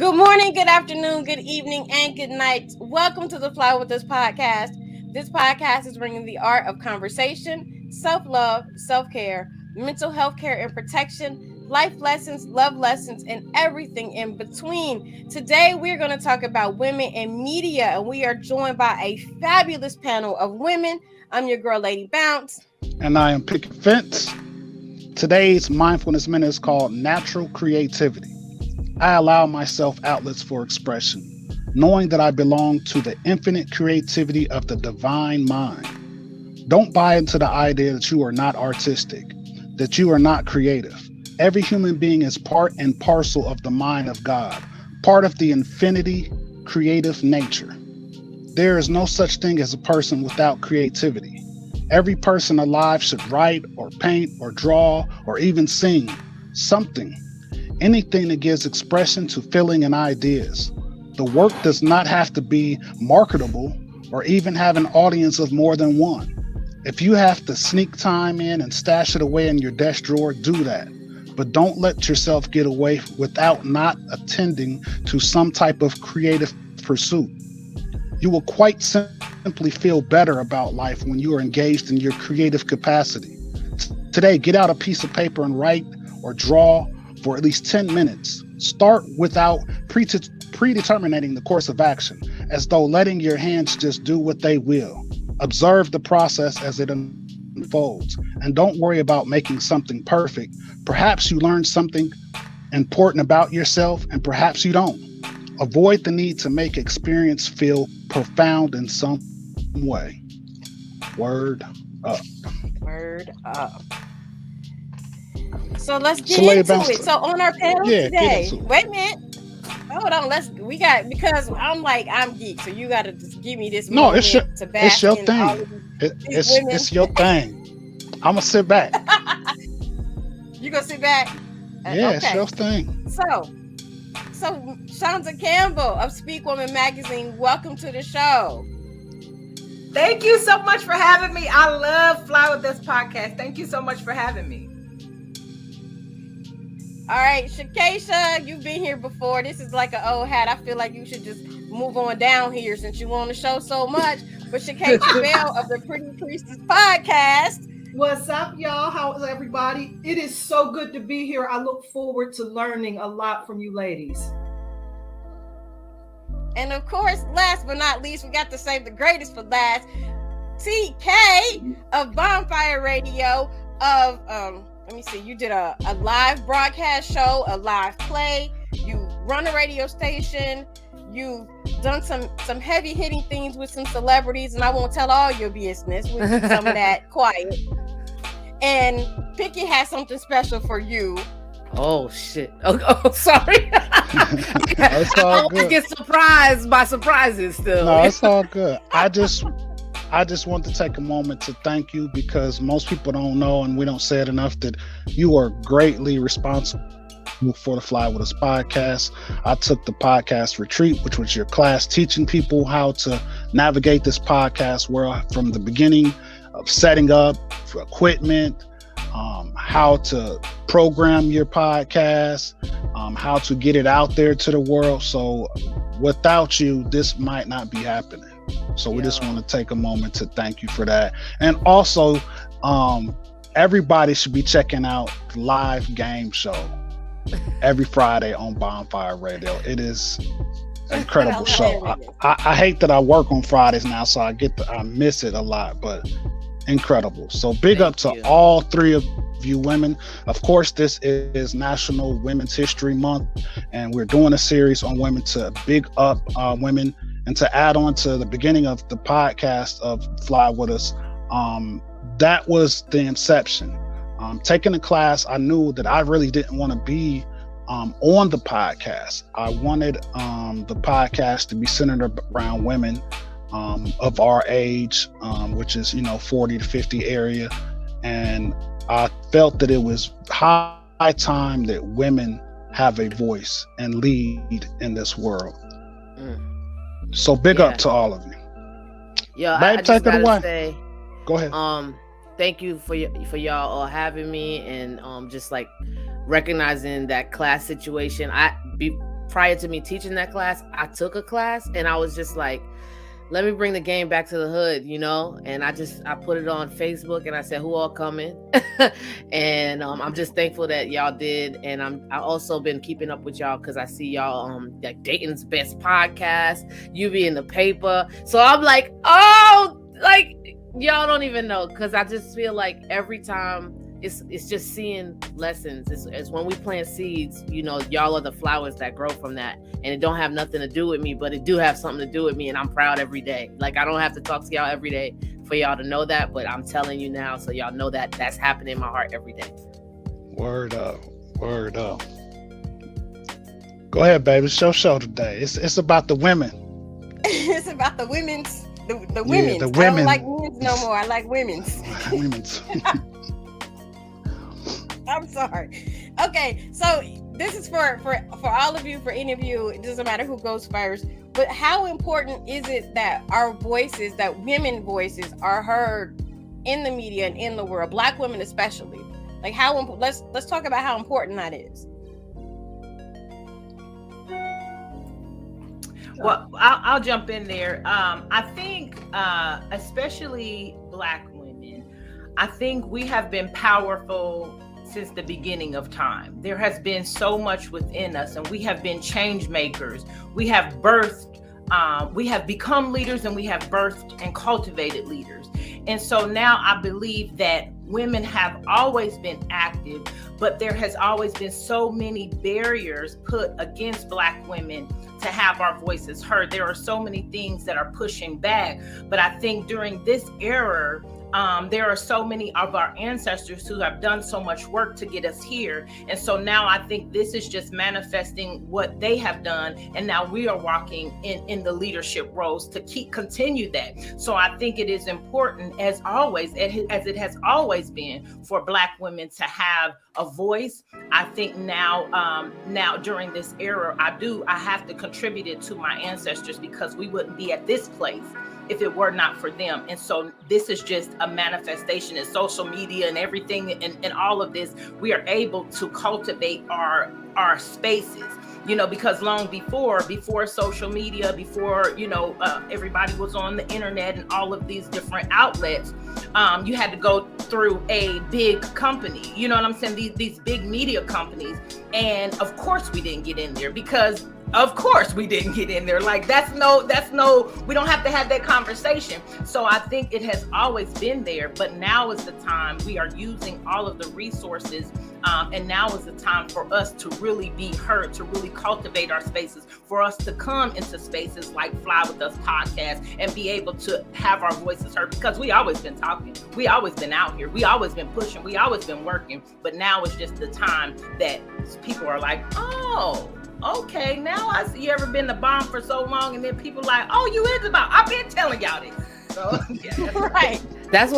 Good morning, good afternoon, good evening, and good night. Welcome to the Fly With Us podcast. This podcast is bringing the art of conversation, self-love, self-care, mental health care and protection, life lessons, love lessons, and everything in between. Today, we're going to talk about women in media, and we are joined by a fabulous panel of women. I'm your girl, Lady Bounce. And I am Picket Fence. Today's Mindfulness Minute is called Natural Creativity. I allow myself outlets for expression, knowing that I belong to the infinite creativity of the divine mind. Don't buy into the idea that you are not artistic, that you are not creative. Every human being is part and parcel of the mind of God, part of the infinity creative nature. There is no such thing as a person without creativity. Every person alive should write or paint or draw or even sing something. Anything that gives expression to feeling and ideas. The work does not have to be marketable or even have an audience of more than one. If you have to sneak time in and stash it away in your desk drawer, do that. But don't let yourself get away without not attending to some type of creative pursuit. You will quite simply feel better about life when you are engaged in your creative capacity. Today, get out a piece of paper and write or draw for at least 10 minutes. Start without predetermining the course of action, as though letting your hands just do what they will. Observe the process as it unfolds, and don't worry about making something perfect. Perhaps you learn something important about yourself, and perhaps you don't. Avoid the need to make experience feel profound in some way. Word up. Word up. So let's get So into it. So on our panel today, wait a minute. Hold on, because I'm geek, so you gotta just give me this moment to bask it's your in thing. all of these women. It's your thing. I'ma sit back. You gonna sit back? Yeah, okay. It's your thing. So Chanda Campbell of Speak Woman Magazine, welcome to the show. Thank you so much for having me. I love Fly With This podcast. Thank you so much for having me. All right, Chekesha, you've been here before. This is like an old hat. I feel like you should just move on down here since you on the show so much. But Chekesha Bell of the Pretty Priestsess podcast. What's up, y'all? How's everybody? It is so good to be here. I look forward to learning a lot from you ladies. And of course, last but not least, we got to save the greatest for last. TK of Bondfire Radio of let me see, you did a live broadcast show, a live play, you run a radio station, you've done some heavy hitting things with some celebrities, and I won't tell all your business. We'll keep some of that quiet. And Picky has something special for you. Oh shit. Oh sorry. It's all I always get surprised by surprises still. No, it's all good. I just want to take a moment to thank you, because most people don't know, and we don't say it enough, that you are greatly responsible for the Fly With Us podcast. I took the podcast retreat, which was your class teaching people how to navigate this podcast world from the beginning of setting up equipment, how to program your podcast, how to get it out there to the world. So without you, this might not be happening. So we just want to take a moment to thank you for that. And also, everybody should be checking out the live game show every Friday on Bonfire Radio. It is an incredible show. I hate that I work on Fridays now, so I miss it a lot, but incredible. So big up to all three of you women. Of course, this is National Women's History Month, and we're doing a series on women to big up women. And to add on to the beginning of the podcast of Fly With Us, that was the inception. Taking the class, I knew that I really didn't want to be on the podcast. I wanted the podcast to be centered around women of our age, which is 40 to 50 area. And I felt that it was high time that women have a voice and lead in this world. So big up to all of you. Yo, I just gotta say, go ahead. Thank you for y'all all having me, and just like recognizing that class situation. prior to me teaching that class, I took a class and I was just like, let me bring the game back to the hood, you know? And I put it on Facebook and I said, who all coming? And I'm just thankful that y'all did. And I also been keeping up with y'all because I see y'all like Dayton's Best Podcast, you be in the paper. So I'm like, oh, like y'all don't even know, because I just feel like every time it's just seeing lessons. It's when we plant seeds, you know, y'all are the flowers that grow from that. And it don't have nothing to do with me, but it do have something to do with me. And I'm proud every day. Like, I don't have to talk to y'all every day for y'all to know that, but I'm telling you now, so y'all know that that's happening in my heart every day. Word up. Word up. Go ahead, baby. It's your show today. It's about the women. It's about the women's. The women's. Yeah, the women. I don't like men's no more. I like women's. Women's. I'm sorry. Okay, so this is for all of you, for any of you. It doesn't matter who goes first. But how important is it that our voices, that women voices, are heard in the media and in the world, Black women especially? Like, let's talk about how important that is. Well, I'll jump in there. I think, especially Black women, I think we have been powerful since the beginning of time. There has been so much within us, and we have been change makers. We have birthed, we have become leaders, and we have birthed and cultivated leaders. And so now I believe that women have always been active, but there has always been so many barriers put against Black women to have our voices heard. There are so many things that are pushing back, but I think during this era, there are so many of our ancestors who have done so much work to get us here. And so now I think this is just manifesting what they have done. And now we are walking in the leadership roles to continue that. So I think it is important, as always, as it has always been, for Black women to have a voice. I think now during this era, I have to contribute it to my ancestors, because we wouldn't be at this place if it were not for them. And so this is just a manifestation in social media and everything, and all of this, we are able to cultivate our spaces, you know, because long before social media, before, you know, everybody was on the internet and all of these different outlets, you had to go through a big company, you know what I'm saying? These big media companies. And of course we didn't get in there, because of course we didn't get in there. Like, that's no, we don't have to have that conversation. So I think it has always been there, but now is the time we are using all of the resources. And now is the time for us to really be heard, to really cultivate our spaces, for us to come into spaces like Fly With Us podcast and be able to have our voices heard, because we always been talking. We always been out here. We always been pushing. We always been working. But now is just the time that people are like, oh, okay, now I see. You ever been the bomb for so long, and then people like, oh, you is the bomb. I've been telling y'all this. So yeah, Right. That's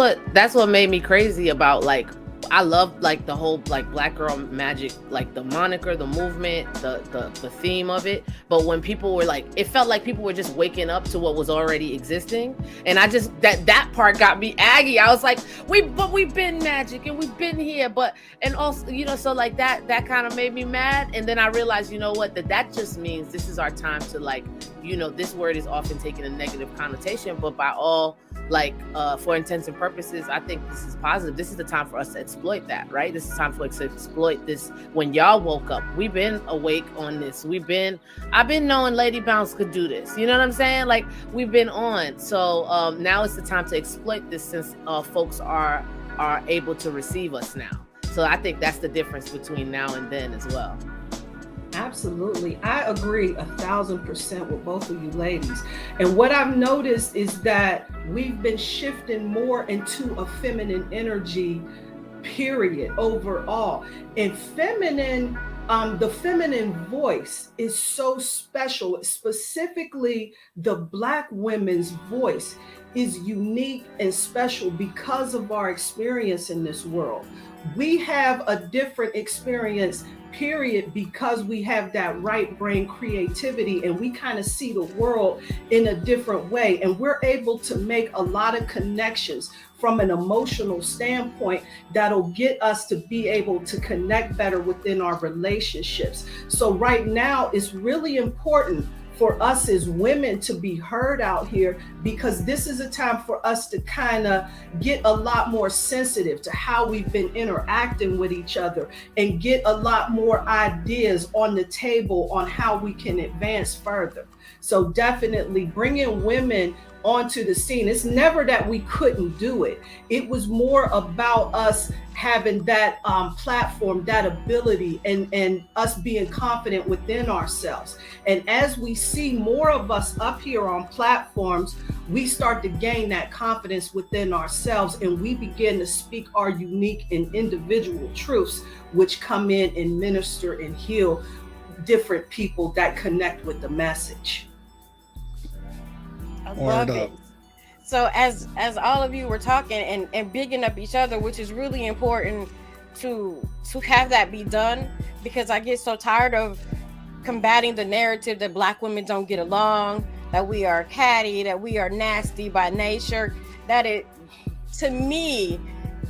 what made me crazy about, like, I love, like, the whole, like, Black Girl Magic, like the moniker, the movement, the theme of it. But when people were like, it felt like people were just waking up to what was already existing. And I just, that part got me aggy. I was like, we've been magic and we've been here, and also, you know, so like that kind of made me mad. And then I realized, you know what, that just means this is our time to, like, you know, this word is often taken a negative connotation, but by all, like, for intents and purposes, I think this is positive. This is the time for us to exploit that, right? This is time for us to exploit this. When y'all woke up, we've been awake on this. I've been knowing Lady Bounce could do this. You know what I'm saying? Like, we've been on. So now it's the time to exploit this, since folks are able to receive us now. So I think that's the difference between now and then as well. Absolutely. I agree 1,000% with both of you ladies. And what I've noticed is that we've been shifting more into a feminine energy, period, overall. And feminine, the feminine voice is so special. Specifically, the Black women's voice is unique and special because of our experience in this world. We have a different experience period, because we have that right brain creativity and we kind of see the world in a different way, and we're able to make a lot of connections from an emotional standpoint that'll get us to be able to connect better within our relationships. So right now it's really important for us as women to be heard out here, because this is a time for us to kind of get a lot more sensitive to how we've been interacting with each other and get a lot more ideas on the table on how we can advance further. So definitely bringing women onto the scene. It's never that we couldn't do it. It was more about us having that platform, that ability, and us being confident within ourselves. And as we see more of us up here on platforms, we start to gain that confidence within ourselves, and we begin to speak our unique and individual truths, which come in and minister and heal different people that connect with the message. I love it. So as all of you were talking and bigging up each other, which is really important to have that be done, because I get so tired of combating the narrative that Black women don't get along, that we are catty, that we are nasty by nature. That it, to me,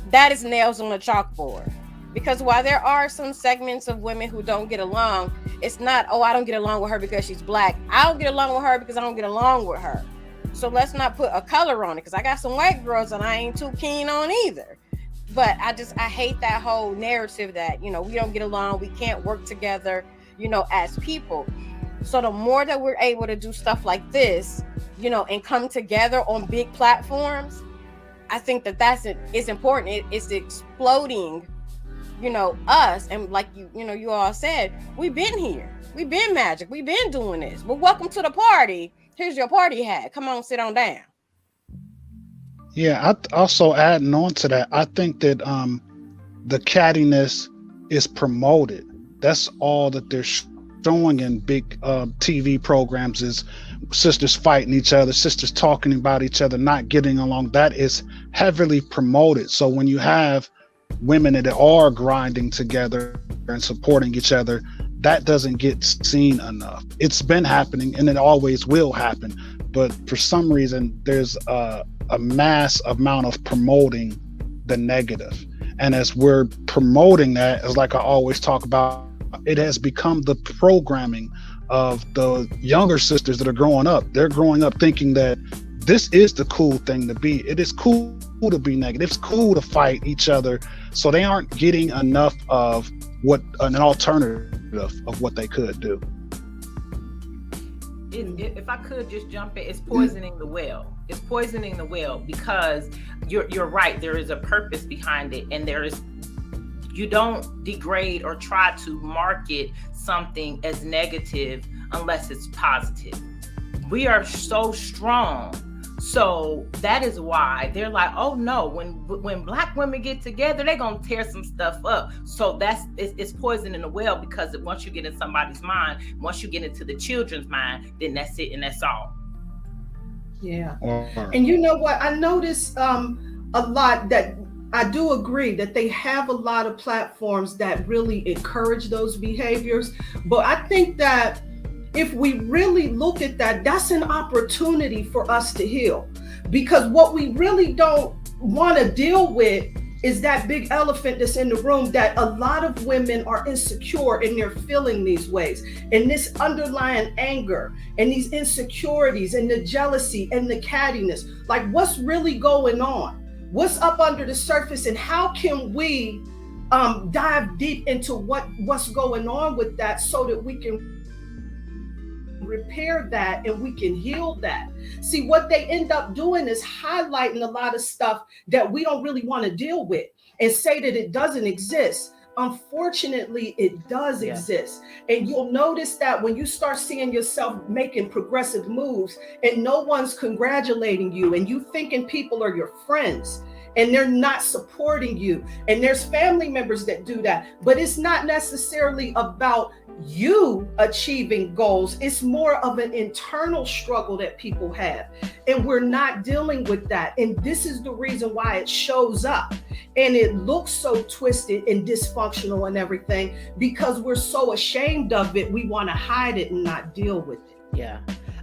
that is nails on a chalkboard. Because while there are some segments of women who don't get along, it's not, oh, I don't get along with her because she's Black. I don't get along with her because I don't get along with her. So let's not put a color on it, because I got some white girls and I ain't too keen on either. But I hate that whole narrative that, we don't get along, we can't work together, as people. So the more that we're able to do stuff like this, and come together on big platforms, I think that it's important. It's exploding, us. And like you all said, we've been here, we've been magic, we've been doing this. But welcome to the party. Here's your party hat. Come on, sit on down. Yeah, I also adding on to that, I think that the cattiness is promoted. That's all that they're showing in big TV programs, is sisters fighting each other, sisters talking about each other, not getting along. That is heavily promoted. So when you have women that are grinding together and supporting each other, that doesn't get seen enough. It's been happening and it always will happen. But for some reason, there's a mass amount of promoting the negative. And as we're promoting that, as like I always talk about, it has become the programming of the younger sisters that are growing up. They're growing up thinking that this is the cool thing to be. It is cool to be negative. It's cool to fight each other. So they aren't getting enough of what an alternative of what they could do. If I could just jump in, it's poisoning the well. It's poisoning the well, because you're right. There is a purpose behind it, and you don't degrade or try to market something as negative unless it's positive. We are so strong. So that is why they're like, oh no, when Black women get together, they're gonna tear some stuff up. So it's poison in the well, because once you get in somebody's mind, once you get into the children's mind, then that's it and that's all. Yeah. And you know what? I noticed a lot that I do agree that they have a lot of platforms that really encourage those behaviors. But I think that if we really look at that, that's an opportunity for us to heal. Because what we really don't want to deal with is that big elephant that's in the room, that a lot of women are insecure and they're feeling these ways. And this underlying anger and these insecurities and the jealousy and the cattiness, like what's really going on? What's up under the surface, and how can we dive deep into what's going on with that, so that we can repair that and we can heal that. See, what they end up doing is highlighting a lot of stuff that we don't really want to deal with and say that it doesn't exist. Unfortunately, it does exist. And you'll notice that when you start seeing yourself making progressive moves and no one's congratulating you, and you thinking people are your friends and they're not supporting you, and there's family members that do that, but it's not necessarily about you achieving goals. It's more of an internal struggle that people have, and we're not dealing with that. And this is the reason why it shows up. and it looks so twisted and dysfunctional and everything because we're so ashamed of it. We want to hide it and not deal with it. Yeah.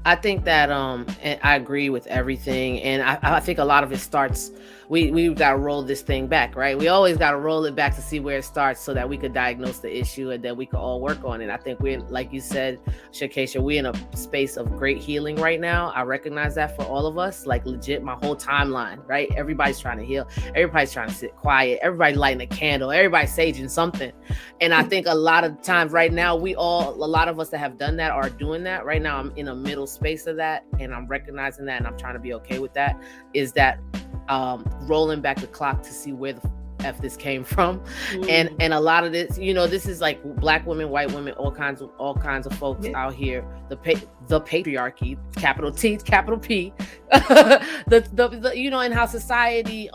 I think that and I agree with everything, and I think a lot of it starts. We've got to roll this thing back, right? We always got to roll it back to see where it starts, so that we could diagnose the issue and then we could all work on it. I think we're, like you said, Chekesha, we're in a space of great healing right now. I recognize that for all of us, like legit, my whole timeline, right? Everybody's trying to heal. Everybody's trying to sit quiet. Everybody's lighting a candle. Everybody's saging something. And I think a lot of times right now, a lot of us that have done that are doing that right now. I'm in a middle space of that, and I'm recognizing that, and I'm trying to be okay with that. Is that rolling back the clock to see where the F this came from. And a lot of this, this is like Black women, white women, all kinds of folks out here, the patriarchy, capital T, capital P, the and how society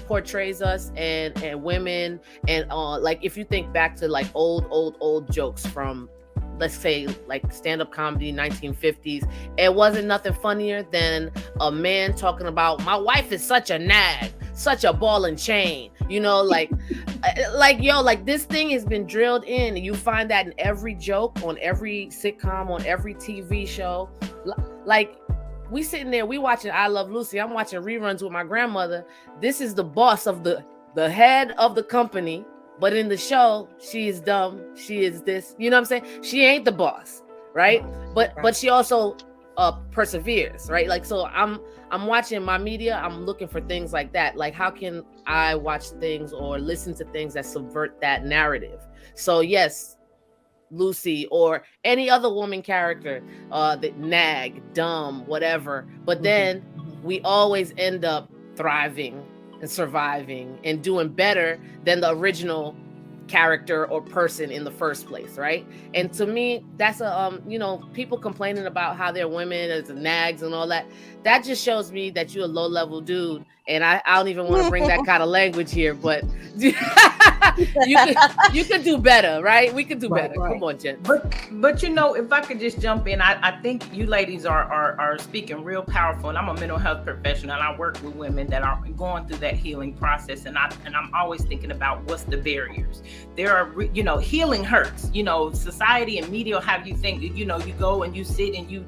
portrays us and women, and like if you think back to like old jokes from, let's say, like stand-up comedy 1950s, it wasn't nothing funnier than a man talking about, my wife is such a nag, such a ball and chain, like this thing has been drilled in, and you find that in every joke, on every sitcom, on every TV show. Like, we sitting there, we watching I Love Lucy, I'm watching reruns with my grandmother. This is the boss of the head of the company. But in the show, she is dumb. She is this. You know what I'm saying? She ain't the boss, right? But she also perseveres, right? Like, so I'm watching my media. I'm looking for things like that. Like, how can I watch things or listen to things that subvert that narrative? So yes, Lucy or any other woman character that nag, dumb, whatever. But then we always end up thriving and surviving and doing better than the original character or person in the first place, right? And to me, that's people complaining about how they're women as nags and all that. That just shows me that you're a low-level dude. And I don't even want to bring that kind of language here, but you could do better, right? We could do better. Right. Come on, Jen. But if I could just jump in, I think you ladies are speaking real powerful. And I'm a mental health professional, and I work with women that are going through that healing process. And I'm always thinking about what's the barriers. There are, healing hurts. Society and media have you think, you go and you sit and you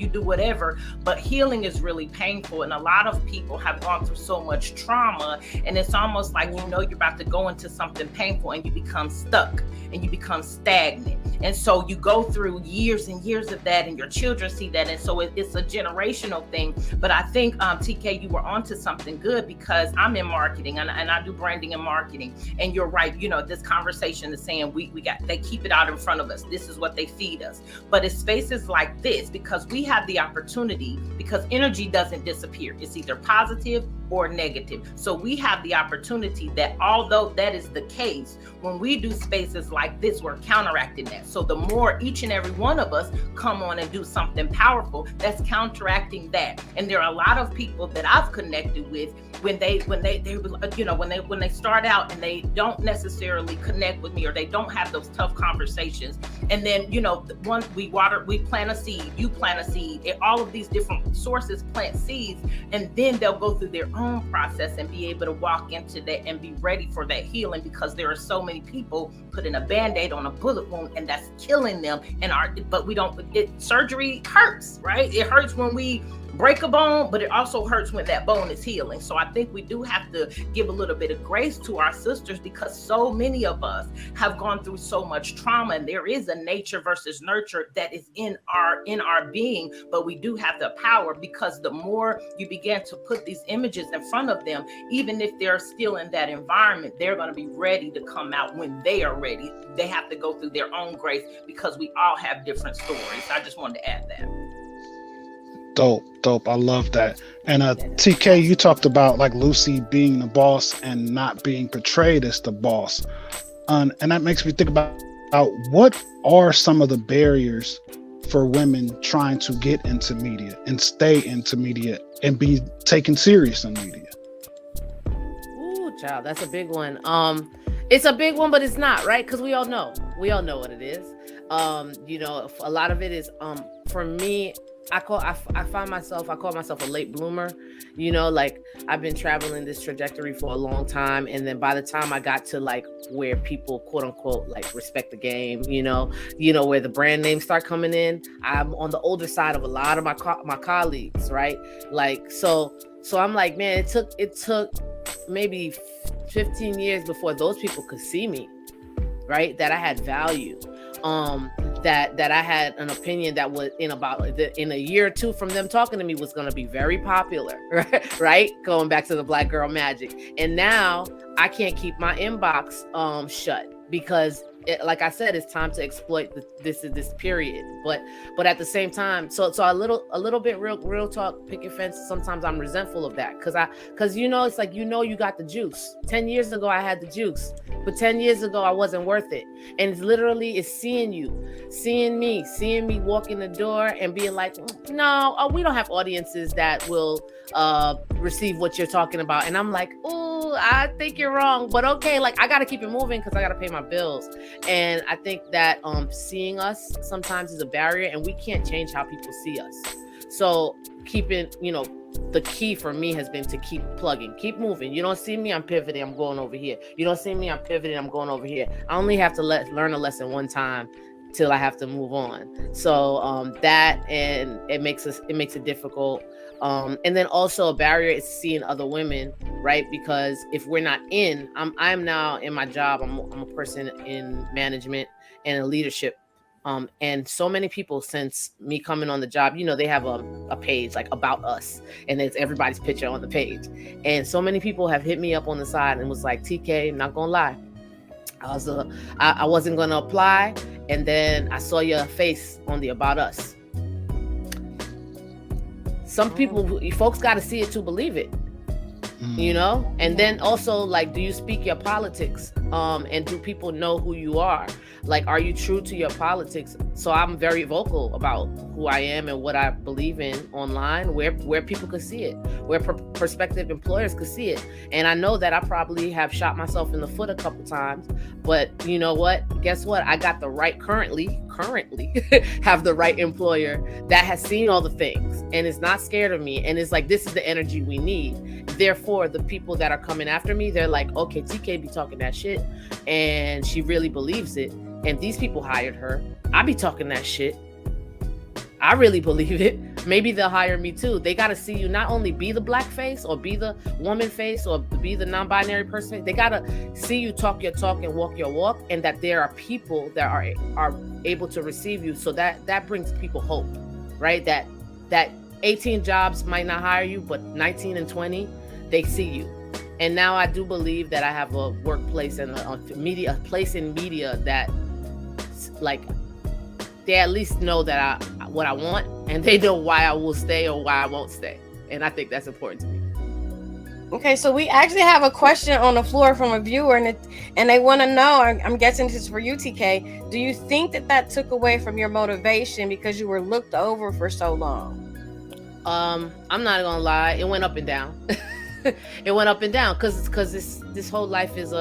do whatever. But healing is really painful, and a lot of people have gone through so much trauma, and it's almost like you're about to go into something painful and you become stuck and you become stagnant, and so you go through years and years of that, and your children see that, and so it's a generational thing. But I think TK, you were onto something good, because I'm in marketing and I do branding and marketing, and you're right, this conversation is saying they keep it out in front of us. This is what they feed us. But it's spaces like this, because we have the opportunity, because energy doesn't disappear. It's either positive or negative. So we have the opportunity that, although that is the case, when we do spaces like this, we're counteracting that. So the more each and every one of us come on and do something powerful, that's counteracting that. And there are a lot of people that I've connected with when they start out and they don't necessarily connect with me, or they don't have those tough conversations. And then, we plant a seed, you plant a seed, and all of these different sources plant seeds, and then they'll go through their own process and be able to walk into that and be ready for that healing, because there are so many people putting a Band-Aid on a bullet wound, and that's killing them. Surgery hurts, right? It hurts when we break a bone, but it also hurts when that bone is healing. So I think we do have to give a little bit of grace to our sisters, because so many of us have gone through so much trauma, and there is a nature versus nurture that is in our being. But we do have the power, because the more you begin to put these images in front of them, even if they're still in that environment, they're going to be ready to come out when they are ready. They have to go through their own grace, because we all have different stories. I just wanted to add that. Dope. I love that. And TK, you talked about like Lucy being the boss and not being portrayed as the boss. And that makes me think about what are some of the barriers for women trying to get into media and stay into media and be taken serious in media? Ooh, child, that's a big one. It's a big one, but it's not, right? Because we all know what it is. A lot of it is, for me, I call myself a late bloomer. You know, like I've been traveling this trajectory for a long time, and then by the time I got to like where people quote unquote like respect the game, you know, where the brand names start coming in, I'm on the older side of a lot of my colleagues, right? Like so I'm like, man, it took maybe 15 years before those people could see me, right? That I had value. That I had an opinion that was in a year or two from them talking to me was going to be very popular, right? Going back to the Black Girl Magic. And now I can't keep my inbox shut because like I said, it's time to exploit this period. But at the same time, so a little bit real talk, picket fence. Sometimes I'm resentful of that because you know, it's like, you know, you got the juice. 10 years ago I had the juice, but 10 years ago I wasn't worth it. And it's literally seeing me walk in the door and being like, no, we don't have audiences that will receive what you're talking about. And I'm like, oh, I think you're wrong, but okay, like I gotta keep it moving because I gotta pay my bills. And I think that seeing us sometimes is a barrier, and we can't change how people see us. So keeping, you know, the key for me has been to keep plugging, keep moving. You don't see me, I'm pivoting, I'm going over here. You don't see me, I'm pivoting, I'm going over here. I only have to learn a lesson one time till I have to move on. So that, and it makes it difficult. And then also a barrier is seeing other women, right? Because if we're not I'm now in my job, I'm a person in management and in leadership. And so many people, since me coming on the job, you know, they have a page like about us, and it's everybody's picture on the page. And so many people have hit me up on the side and was like, TK, not gonna lie, I wasn't gonna apply, and then I saw your face on the about us. Some people, folks got to see it to believe it, you know? And then also, like, do you speak your politics? And do people know who you are? Like, are you true to your politics? So I'm very vocal about who I am and what I believe in online, where people could see it, where prospective employers could see it. And I know that I probably have shot myself in the foot a couple times, but you know what? Guess what? I got the right, currently have the right employer that has seen all the things and is not scared of me. And it's like, this is the energy we need. Therefore, the people that are coming after me, they're like, okay, TK be talking that shit and she really believes it. And these people hired her. I be talking that shit. I really believe it. Maybe they'll hire me too. They got to see you not only be the black face or be the woman face or be the non-binary person. They got to see you talk your talk and walk your walk, and that there are people that are able to receive you. So that brings people hope, right? That 18 jobs might not hire you, but 19 and 20, they see you. And now I do believe that I have a workplace and a place in media that, like, they at least know that what I want, and they know why I will stay or why I won't stay. And I think that's important to me. Okay, so we actually have a question on the floor from a viewer, and they want to know, I'm guessing this is for you, TK, do you think that took away from your motivation because you were looked over for so long? I'm not gonna lie, it went up and down. It went up and down because this whole life is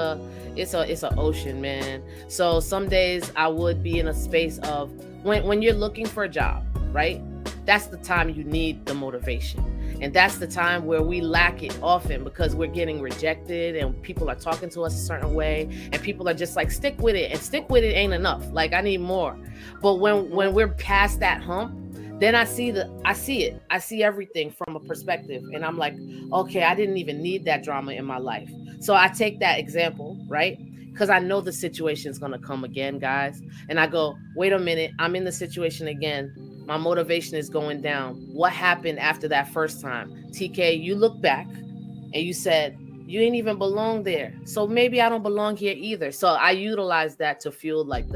it's an ocean, man. So some days I would be in a space of when you're looking for a job, right? That's the time you need the motivation. And that's the time where we lack it often because we're getting rejected and people are talking to us a certain way and people are just like, stick with it, and stick with it ain't enough. Like, I need more. But when we're past that hump, then I see it. I see everything from a perspective. And I'm like, okay, I didn't even need that drama in my life. So I take that example, right? Because I know the situation is going to come again, guys. And I go, wait a minute, I'm in the situation again. My motivation is going down. What happened after that first time? TK, you look back and you said, you ain't even belong there. So maybe I don't belong here either. So I utilize that to fuel like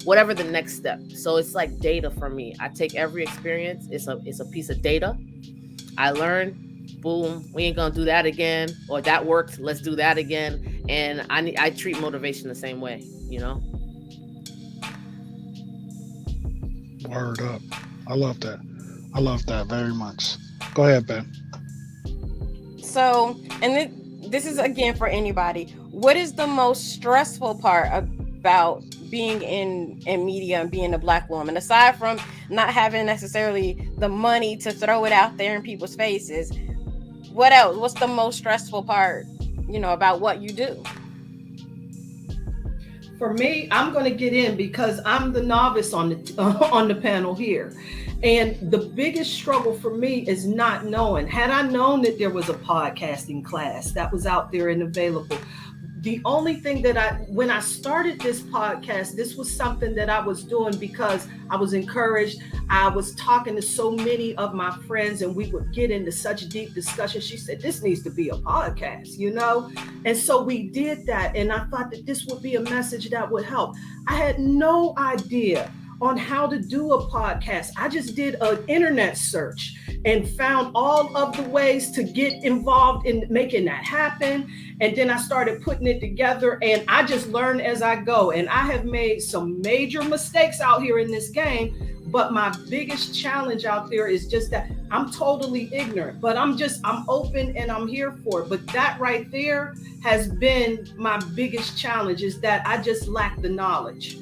whatever the next step. So it's like data for me. I take every experience. It's a piece of data. I learn, boom, we ain't gonna do that again. Or that worked, let's do that again. And I treat motivation the same way, you know? Word up. I love that. I love that very much. Go ahead, Ben. So, and this is again for anybody. What is the most stressful part about being in media and being a Black woman, aside from not having necessarily the money to throw it out there in people's faces. What else? What's the most stressful part, about what you do? For me, I'm going to get in because I'm the novice on the panel here. And the biggest struggle for me is not knowing. Had I known that there was a podcasting class that was out there and available, the only thing that when I started this podcast, this was something that I was doing because I was encouraged. I was talking to so many of my friends and we would get into such deep discussion. She said, this needs to be a podcast, And so we did that. And I thought that this would be a message that would help. I had no idea on how to do a podcast. I just did an internet search and found all of the ways to get involved in making that happen. And then I started putting it together and I just learned as I go. And I have made some major mistakes out here in this game. But my biggest challenge out there is just that I'm totally ignorant, but I'm open and I'm here for it. But that right there has been my biggest challenge, is that I just lack the knowledge.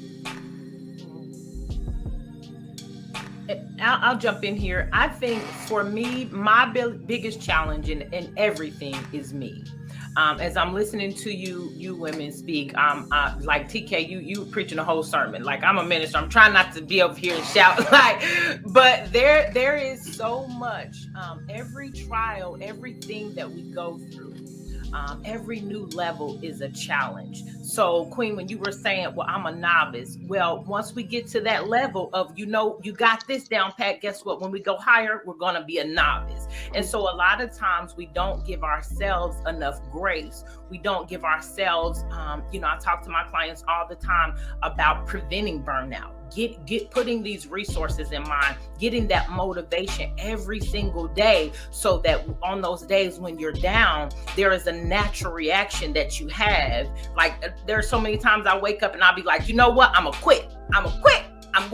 I'll jump in here. I think for me, my biggest challenge in everything is me. As I'm listening to you women speak, like TK, you preaching a whole sermon. Like, I'm a minister. I'm trying not to be over here and shout, but there is so much. Every trial, everything that we go through, every new level is a challenge. So, Queen, when you were saying, well, I'm a novice, well, once we get to that level of, you got this down pat, guess what? When we go higher, we're going to be a novice. And so a lot of times we don't give ourselves enough grace. We don't give ourselves, I talk to my clients all the time about preventing burnout. Get putting these resources in mind, getting that motivation every single day, so that on those days when you're down, there is a natural reaction that you have. Like, there are so many times I wake up and I'll be like, you know what? I'm gonna quit. I'm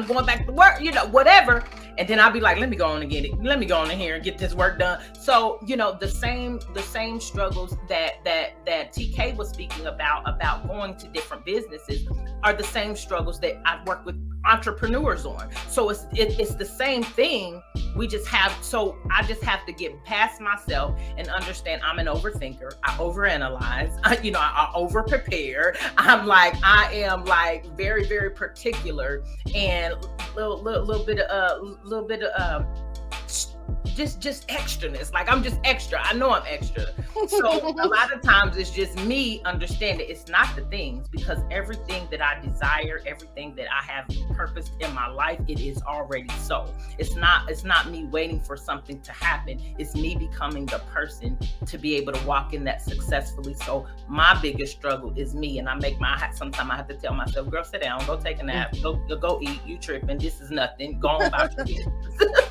going back to work, whatever. And then I'll be like, let me go on and get it. Let me go on in here and get this work done. So, the same struggles that TK was speaking about going to different businesses are the same struggles that I work with entrepreneurs on. So it's the same thing. I just have to get past myself and understand I'm an overthinker. I overanalyze. I over prepare. I am very, very particular, and little bit of just extraness. Like, I'm just extra. I know I'm extra. So a lot of times it's just me understanding it's not the things, because everything that I desire, everything that I have purposed in my life, it is already so. It's not me waiting for something to happen. It's me becoming the person to be able to walk in that successfully. So my biggest struggle is me, and sometimes I have to tell myself, girl, sit down, go take a nap, go eat, you tripping, this is nothing, go on about your business.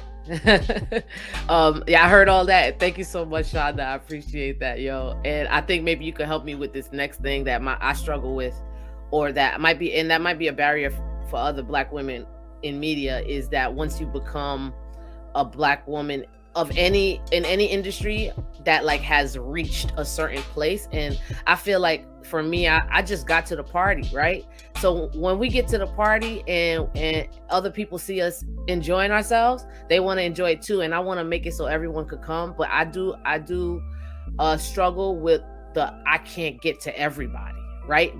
I heard all that. Thank you so much, Chanda. I appreciate that, yo. And I think maybe you could help me with this next thing that I struggle with, or that might be a barrier for other Black women in media, is that once you become a Black woman in any industry that has reached a certain place, and I feel like for me, I just got to the party, right? So when we get to the party and other people see us enjoying ourselves, they want to enjoy it too, and I want to make it so everyone could come. But I do struggle with I can't get to everybody, right?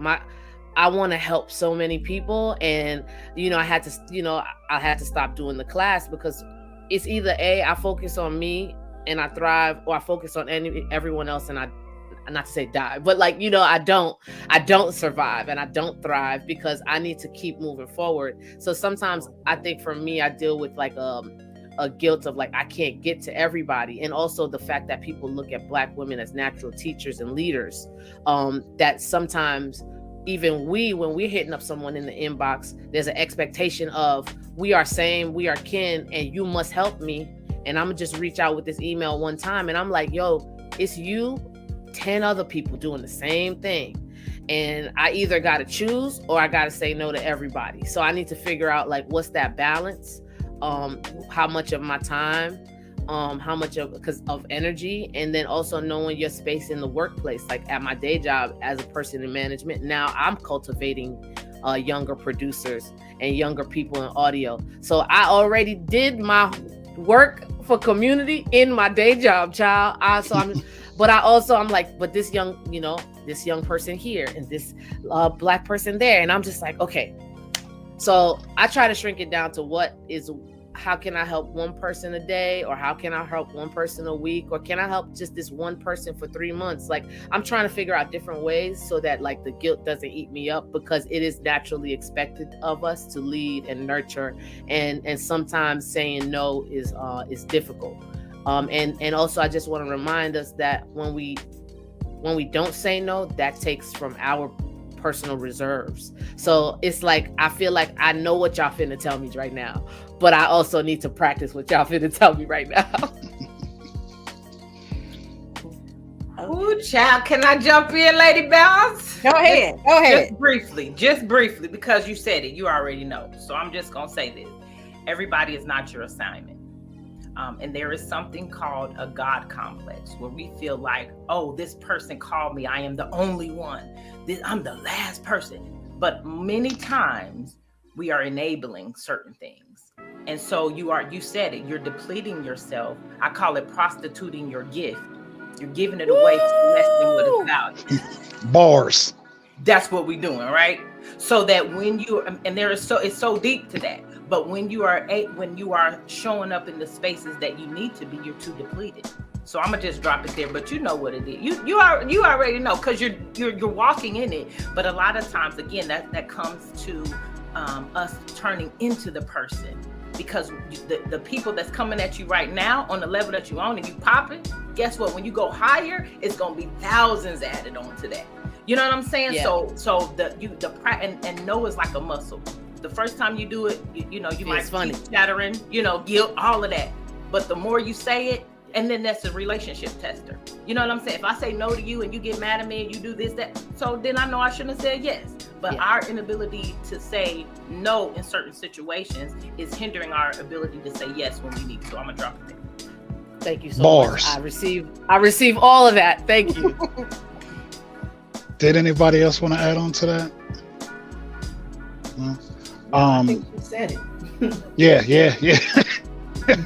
I want to help so many people, and I had to stop doing the class, because it's either I focus on me and I thrive, or I focus on everyone else and I, not to say die, but I don't survive and I don't thrive, because I need to keep moving forward. So sometimes I think for me, I deal with a guilt of I can't get to everybody. And also the fact that people look at Black women as natural teachers and leaders, that sometimes even when we're hitting up someone in the inbox, there's an expectation of, we are same, we are kin, and you must help me. And I'm gonna just reach out with this email one time, and I'm like, yo, it's you, 10 other people doing the same thing. And I either got to choose or I got to say no to everybody. So I need to figure out what's that balance, how much of my time, how much of energy, and then also knowing your space in the workplace. At my day job as a person in management, now I'm cultivating younger producers and younger people in audio. So I already did my work for community in my day job, child. I'm like, but this young, this young person here and this Black person there. And I'm just like, okay. So I try to shrink it down to how can I help one person a day, or how can I help one person a week, or can I help just this one person for 3 months? Like, I'm trying to figure out different ways so that like the guilt doesn't eat me up, because it is naturally expected of us to lead and nurture, and sometimes saying no is difficult. And also I just want to remind us that when we don't say no, that takes from our personal reserves. So it's like, I feel like I know what y'all finna tell me right now, but I also need to practice what y'all finna tell me right now. Ooh, child, can I jump in, Lady Bounce? Go ahead. Just briefly, because you said it, you already know. So I'm just gonna say this. Everybody is not your assignment. And there is something called a God complex, where we feel like, oh, this person called me, I am the only one. I'm the last person. But many times we are enabling certain things. And so you said it, you're depleting yourself. I call it prostituting your gift. You're giving it away for less than what it's valued. Bars. That's what we're doing, right? So that when it's so deep to that. But when you are showing up in the spaces that you need to be, you're too depleted. So I'm gonna just drop it there, but you know what it is. You already know, because you're walking in it. But a lot of times, again, that comes to us turning into the person, because the people that's coming at you right now on the level that you own and you popping. Guess what? When you go higher, it's gonna be thousands added on to that. You know what I'm saying? Yeah. So and no is like a muscle. The first time you do it, you might keep chattering, guilt, all of that. But the more you say it, and then that's a relationship tester. You know what I'm saying? If I say no to you and you get mad at me and you do this, that, so then I know I shouldn't have said yes. But our inability to say no in certain situations is hindering our ability to say yes when we need to. So I'm gonna drop it there. Thank you so much. I receive all of that. Thank you. Did anybody else want to add on to that? No? I think you said it. Yeah.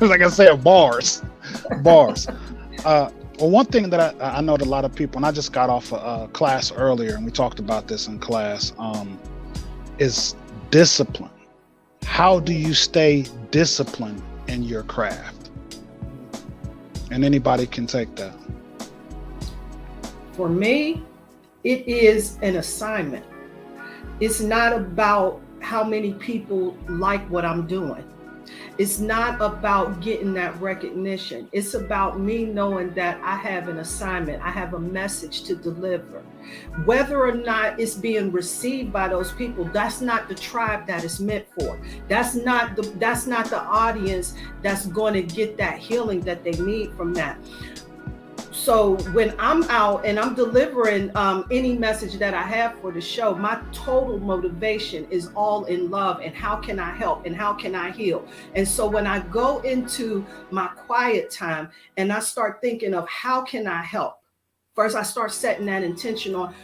Like I said, bars. Well, one thing that I know that a lot of people, and I just got off a class earlier, and we talked about this in class, is discipline. How do you stay disciplined in your craft? And anybody can take that. For me, it is an assignment. It's not about how many people like what I'm doing. It's not about getting that recognition. It's about me knowing that I have an assignment. I have a message to deliver. Whether or not it's being received by those people, that's not the tribe that it's meant for. That's not the audience that's going to get that healing that they need from that. So when I'm out and I'm delivering any message that I have for the show, my total motivation is all in love and how can I help and how can I heal? And so when I go into my quiet time and I start thinking of how can I help? First, I start setting that intention on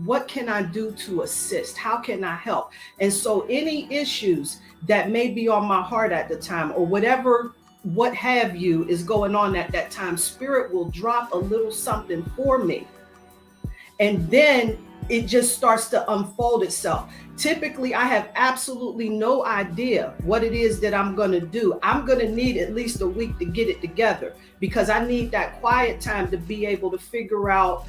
what can I do to assist? How can I help? And so any issues that may be on my heart at the time or what have you is going on at that time, Spirit will drop a little something for me. And then it just starts to unfold itself. Typically, I have absolutely no idea what it is that I'm going to do. I'm going to need at least a week to get it together because I need that quiet time to be able to figure out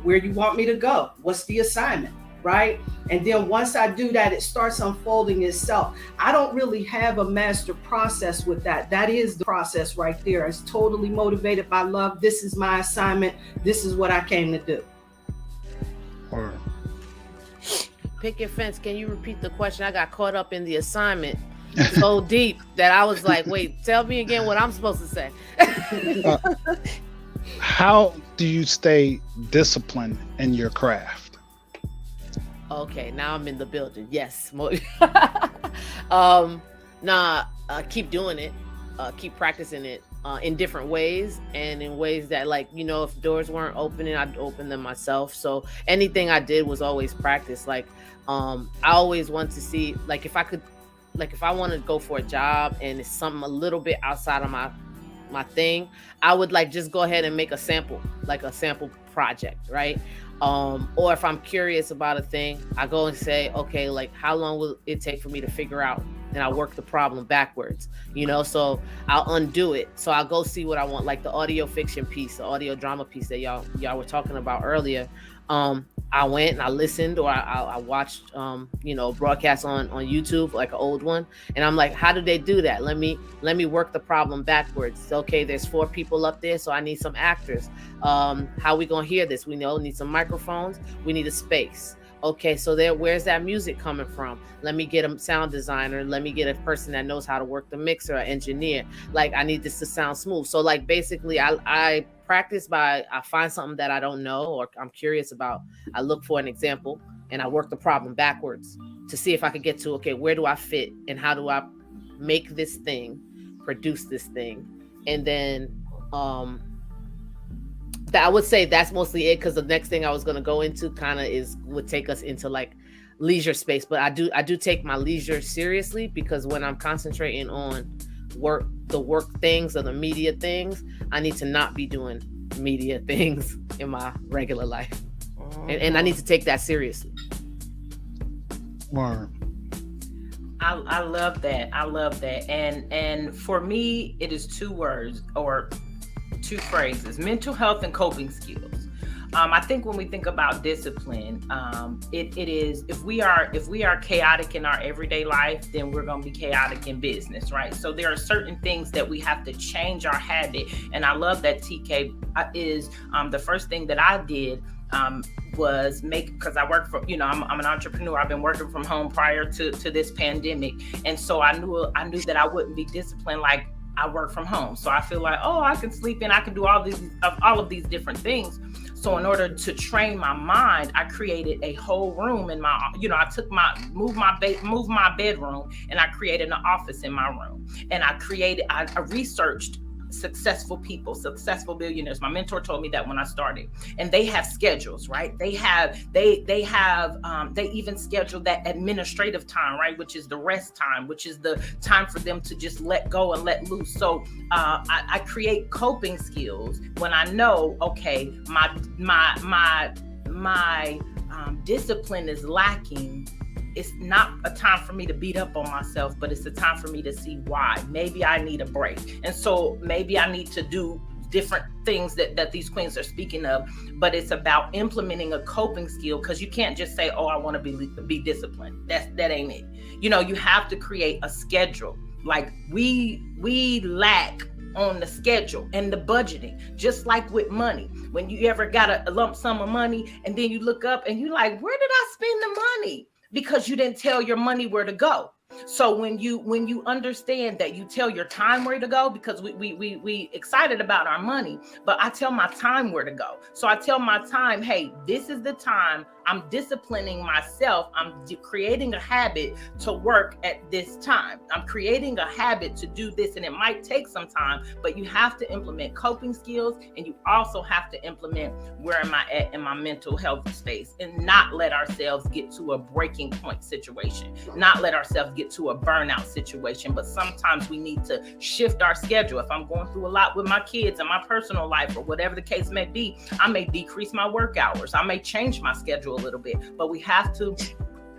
where you want me to go. What's the assignment? Right? And then once I do that, it starts unfolding itself. I don't really have a master process with that. That is the process right there. It's totally motivated by love. This is my assignment. This is what I came to do. Picket fence, can you repeat the question? I got caught up in the assignment so deep that I was like, wait, tell me again what I'm supposed to say. How do you stay disciplined in your craft? Okay, now I'm in the building. Yes. Keep doing it. Keep practicing it in different ways and in ways that, like, if doors weren't opening, I'd open them myself. So anything I did was always practice. Like, I always want to see, like, if I could like if I want to go for a job and it's something a little bit outside of my thing, I would like just go ahead and make a sample project, right? Or if I'm curious about a thing, I go and say, okay, like how long will it take for me to figure out? And I work the problem backwards, so I'll undo it. So I'll go see what I want, like the audio fiction piece, the audio drama piece that y'all were talking about earlier. I went and I listened, or I watched, broadcasts on YouTube, like an old one. And I'm like, how do they do that? Let me work the problem backwards. Okay, there's 4 people up there, so I need some actors. How we gonna hear this? We need some microphones. We need a space. Okay, so where's that music coming from? Let me get a sound designer. Let me get a person that knows how to work the mixer, or engineer. Like, I need this to sound smooth. So like, basically I practice I find something that I don't know or I'm curious about. I look for an example and I work the problem backwards to see if I could get to, okay, where do I fit and how do I make this thing, produce this thing? And then, that I would say that's mostly it, because the next thing I was going to go into kind of would take us into like leisure space. But I do take my leisure seriously, because when I'm concentrating on the work things or the media things, I need to not be doing media things in my regular life. And I need to take that seriously. Word. I love that. And for me, it is 2 words or 2 phrases: mental health and coping skills. I think when we think about discipline, it is, if we are chaotic in our everyday life, then we're going to be chaotic in business, right? So there are certain things that we have to change our habit. And I love that TK is the first thing that I did was because I work for, I'm an entrepreneur. I've been working from home prior to this pandemic. And so I knew that I wouldn't be disciplined like I work from home. So I feel like, I can sleep in, I can do all of these different things. So in order to train my mind, I created a whole room in my, I moved my bedroom and I created an office in my room. And I researched successful people, successful billionaires. My mentor told me that when I started, and they have schedules, right? They even schedule that administrative time, right? Which is the rest time, which is the time for them to just let go and let loose. So I create coping skills when I know, okay, my discipline is lacking. It's not a time for me to beat up on myself, but it's a time for me to see why. Maybe I need a break. And so maybe I need to do different things that these queens are speaking of, but it's about implementing a coping skill, because you can't just say, I want to be disciplined. That ain't it. You have to create a schedule. Like we lack on the schedule and the budgeting, just like with money. When you ever got a lump sum of money and then you look up and you're like, where did I spend the money? Because you didn't tell your money where to go. So when you understand that, you tell your time where to go, because we excited about our money, but I tell my time where to go. So I tell my time, hey, this is the time. I'm disciplining myself. I'm creating a habit to work at this time. I'm creating a habit to do this, and it might take some time, but you have to implement coping skills, and you also have to implement where am I at in my mental health space, and not let ourselves get to a breaking point situation, not let ourselves get to a burnout situation. But sometimes we need to shift our schedule. If I'm going through a lot with my kids and my personal life, or whatever the case may be, I may decrease my work hours. I may change my schedule a little bit, but we have to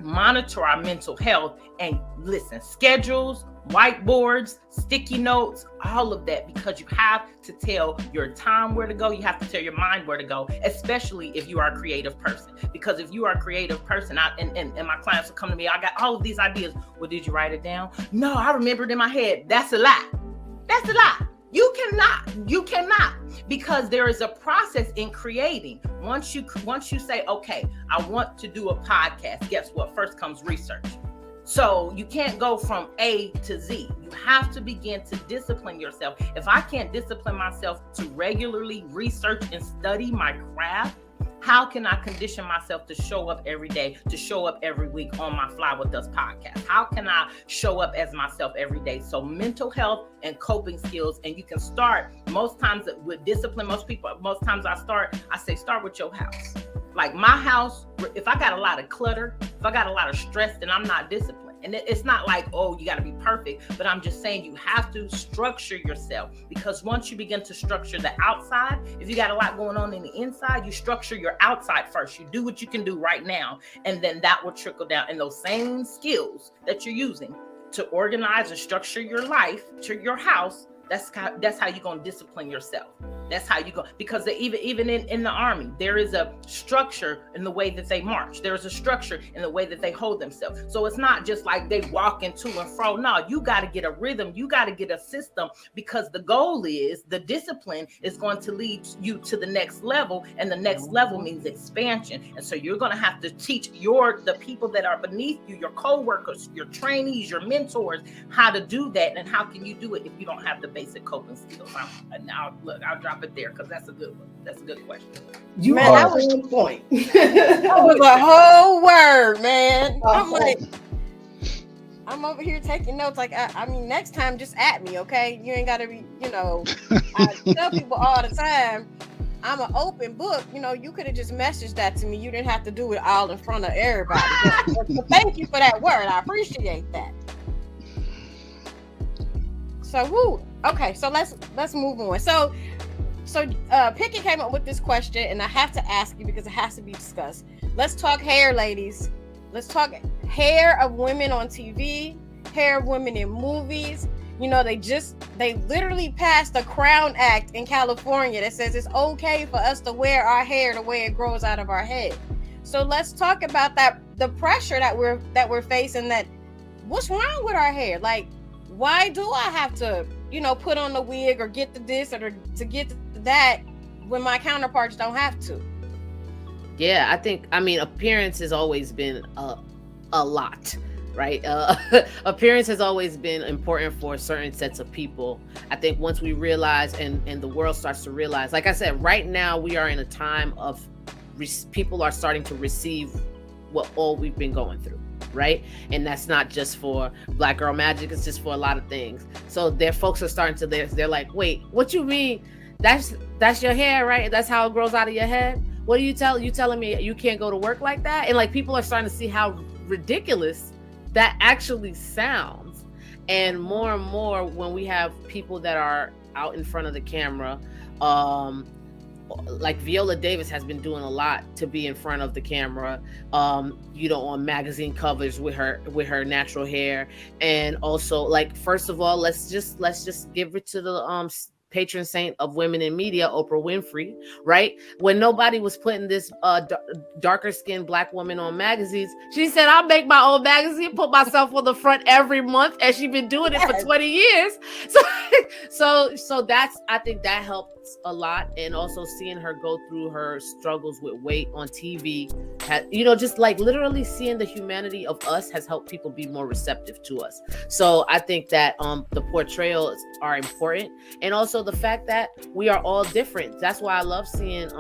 monitor our mental health. And listen, schedules, whiteboards, sticky notes, all of that, because you have to tell your time where to go. You have to tell your mind where to go, especially if you are a creative person. Because if you are a creative person, and my clients will come to me, I got all of these ideas. Well, did you write it down? No, I remembered in my head. That's a lie. That's a lie. You cannot, because there is a process in creating. Once you say, okay, I want to do a podcast, guess what? First comes research. So you can't go from A to Z. You have to begin to discipline yourself. If I can't discipline myself to regularly research and study my craft, how can I condition myself to show up every day, to show up every week on my Fly With Us podcast? How can I show up as myself every day? So mental health and coping skills, and you can start most times with discipline. Most times I say start with your house. Like my house, if I got a lot of clutter, if I got a lot of stress, then I'm not disciplined. And it's not like, oh, you got to be perfect, but I'm just saying you have to structure yourself, because once you begin to structure the outside, if you got a lot going on in the inside, you structure your outside first. You do what you can do right now, and then that will trickle down. And those same skills that you're using to organize and structure your life, to your house, that's how you're going to discipline yourself. That's how you go, because even in the army, there is a structure in the way that they march. There is a structure in the way that they hold themselves. So it's not just like they walk into and fro. No, you got to get a rhythm. You got to get a system, because the goal is, the discipline is going to lead you to the next level, and the next level means expansion. And so you're going to have to teach the people that are beneath you, your co-workers, your trainees, your mentors, how to do that. And how can you do it if you don't have the basic coping skills? I'll drop it there, because that's a good one. That's a good question. That was on point. That was a whole word, man. I'm like, I'm over here taking notes. Like, I mean, next time just at me, okay? You ain't gotta be, I tell people all the time, I'm an open book. You could have just messaged that to me. You didn't have to do it all in front of everybody. So thank you for that word. I appreciate that. So, okay, so let's move on. So Pickett came up with this question, and I have to ask you because it has to be discussed. Let's talk hair, ladies. Let's talk hair of women on TV, hair of women in movies. They literally passed a Crown Act in California that says it's okay for us to wear our hair the way it grows out of our head. So let's talk about that, the pressure that we're facing. That what's wrong with our hair? Like, why do I have to, put on the wig or get the this or to get that when my counterparts don't have to? Yeah, appearance has always been a lot, right? Appearance has always been important for certain sets of people. I think once we realize and the world starts to realize, like I said, right now we are in a time of people are starting to receive what all we've been going through. Right. And that's not just for Black Girl Magic. It's just for a lot of things. So their folks are starting to, they're like, wait, what you mean? That's your hair, right? That's how it grows out of your head. What are you telling me you can't go to work like that? And like, people are starting to see how ridiculous that actually sounds. And more when we have people that are out in front of the camera, like Viola Davis has been doing a lot to be in front of the camera, on magazine covers with her natural hair. And also, like, first of all, let's just give it to the patron saint of women in media, Oprah Winfrey, right? When nobody was putting this darker skinned Black woman on magazines, she said, I'll make my own magazine, put myself on the front every month, and she's been doing it for 20 years. So that's, I think that helps a lot. And also seeing her go through her struggles with weight on TV, just like literally seeing the humanity of us has helped people be more receptive to us. So I think that the portrayals are important. And also the fact that we are all different. That's why I love seeing,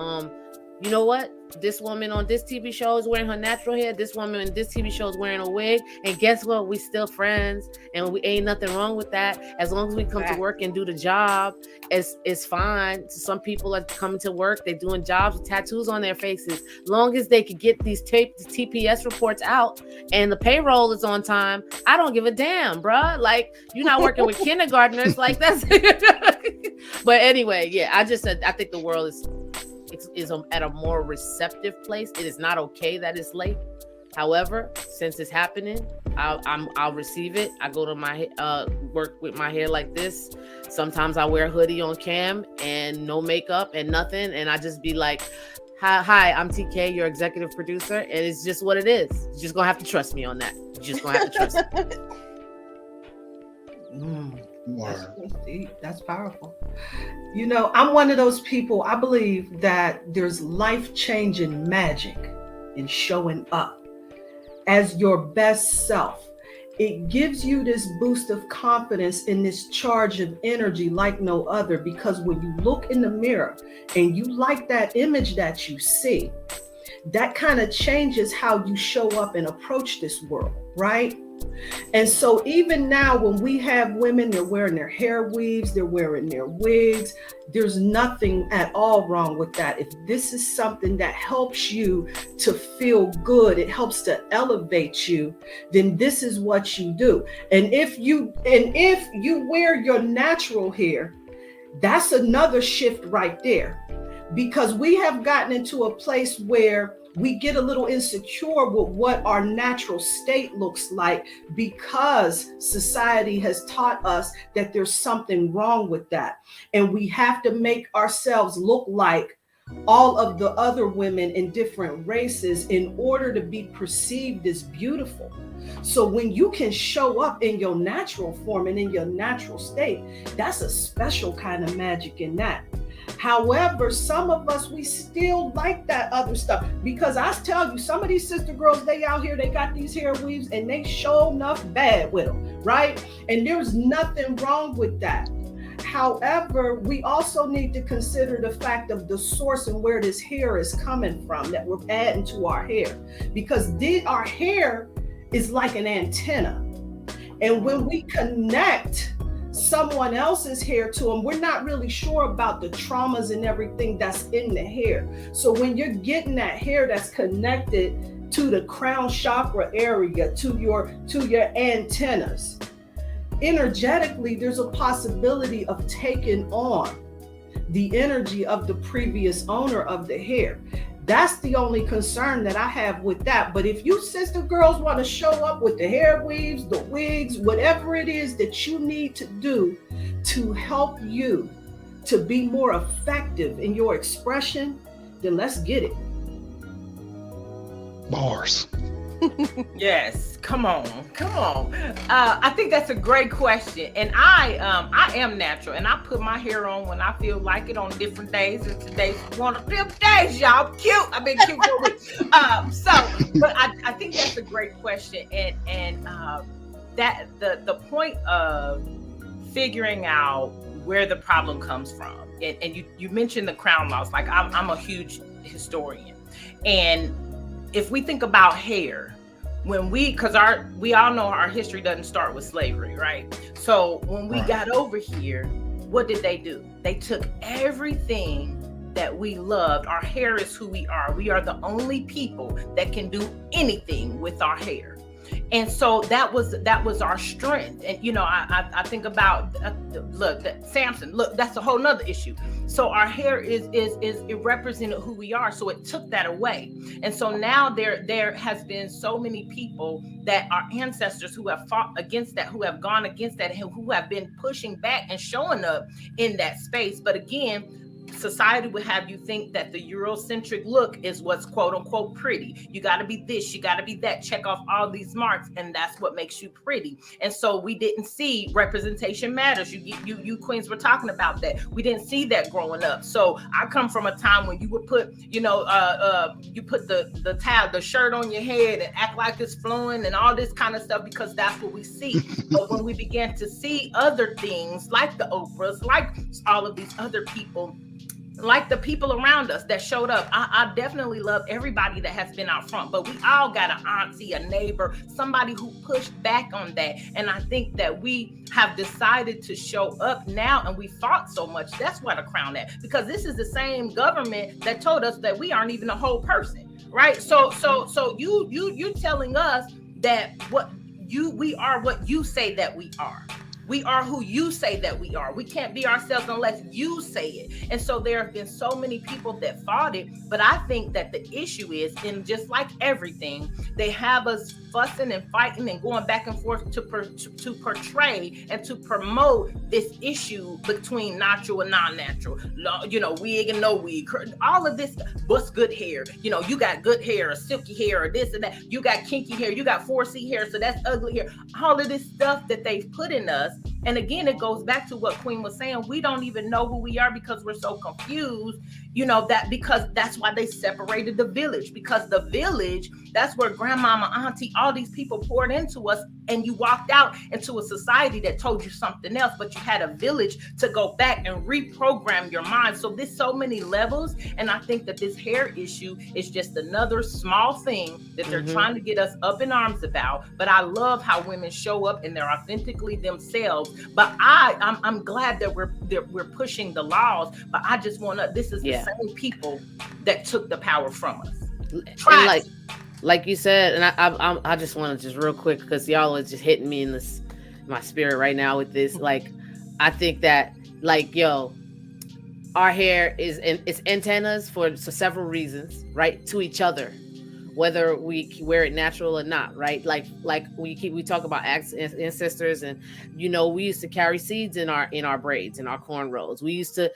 this woman on this TV show is wearing her natural hair. This woman in this TV show is wearing a wig. And guess what? We still friends, and we ain't nothing wrong with that. As long as we come to work and do the job, it's fine. Some people are coming to work, they're doing jobs with tattoos on their faces. Long as they could get these TPS reports out and the payroll is on time, I don't give a damn, bruh. Like, you're not working with kindergartners. Like, that's But anyway, yeah, I think the world is at a more receptive place. It is not okay that it's late. However, since it's happening, I'll receive it. I go to my work with my hair like this. Sometimes I wear a hoodie on cam and no makeup and nothing, and I just be like, hi, I'm TK, your executive producer, and it's just what it is. You're just gonna have to trust me on that. You're just gonna have to trust me. That's powerful. I'm one of those people, I believe that there's life-changing magic in showing up as your best self. It gives you this boost of confidence and this charge of energy like no other, because when you look in the mirror and you like that image that you see, that kind of changes how you show up and approach this world, right? And so even now, when we have women, they're wearing their hair weaves, they're wearing their wigs, there's nothing at all wrong with that. If this is something that helps you to feel good, it helps to elevate you, then this is what you do. And if you wear your natural hair, that's another shift right there. Because we have gotten into a place where we get a little insecure with what our natural state looks like, because society has taught us that there's something wrong with that. And we have to make ourselves look like all of the other women in different races in order to be perceived as beautiful. So when you can show up in your natural form and in your natural state, that's a special kind of magic in that. However, some of us, we still like that other stuff, because I tell you, some of these sister girls, they out here, they got these hair weaves and they show enough bad with them, right? And there's nothing wrong with that. However, we also need to consider the fact of the source and where this hair is coming from that we're adding to our hair, because our hair is like an antenna. And when we connect someone else's hair to them, we're not really sure about the traumas and everything that's in the hair. So when you're getting that hair that's connected to the crown chakra area, to your antennas, energetically, there's a possibility of taking on the energy of the previous owner of the hair. That's the only concern that I have with that. But if you sister girls want to show up with the hair weaves, the wigs, whatever it is that you need to do to help you to be more effective in your expression, then let's get it. Bars. Yes, come on. I think that's a great question, and I am natural, and I put my hair on when I feel like it on different days. And today's one of them days, y'all. Cute. I've been cute for a week. But I think that's a great question, and that the point of figuring out where the problem comes from, and you mentioned the crown laws. Like I'm a huge historian, and if we think about hair, because we all know our history doesn't start with slavery, right? So when we got over here, what did they do? They took everything that we loved. Our hair is who we are. We are the only people that can do anything with our hair. And so that was our strength. And I think about Samson. Look, that's a whole nother issue. So our hair it represented who we are. So it took that away. And so now there has been so many people that our ancestors who have fought against that, who have gone against that, and who have been pushing back and showing up in that space. But again, society would have you think that the Eurocentric look is what's quote unquote pretty. You got to be this, you got to be that, check off all these marks, and that's what makes you pretty. And so we didn't see representation matters. You queens were talking about that. We didn't see that growing up. So I come from a time when you would put, you put the shirt on your head and act like it's flowing and all this kind of stuff, because that's what we see. But when we began to see other things like the Oprahs, like all of these other people, like the people around us that showed up. I definitely love everybody that has been out front, but we all got an auntie, a neighbor, somebody who pushed back on that. And I think that we have decided to show up now, and we fought so much. That's why the crown at, because this is the same government that told us that we aren't even a whole person, right? So you telling us that we are what you say that we are. We are who you say that we are. We can't be ourselves unless you say it. And so there have been so many people that fought it. But I think that the issue is, in just like everything, they have us fussing and fighting and going back and forth to portray and to promote this issue between natural and non-natural. Wig and no wig. All of this, what's good hair? You got good hair or silky hair or this and that. You got kinky hair. You got 4C hair, so that's ugly hair. All of this stuff that they've put in us And again, it goes back to what Queen was saying. We don't even know who we are because we're so confused, that because that's why they separated the village, because the village, that's where grandmama, auntie, all these people poured into us, and you walked out into a society that told you something else, but you had a village to go back and reprogram your mind. So there's so many levels, and I think that this hair issue is just another small thing that they're trying to get us up in arms about. But I love how women show up and they're authentically themselves. But I'm glad that we're pushing the laws. But I just want to. This is the same people that took the power from us. And like you said, and I just want to just real quick, because y'all are just hitting me in my spirit right now with this. Like, I think that our hair it's antennas for several reasons, right? To each other, whether we wear it natural or not, right? Like we talk about ancestors, and we used to carry seeds in our braids, in our cornrows. We used to,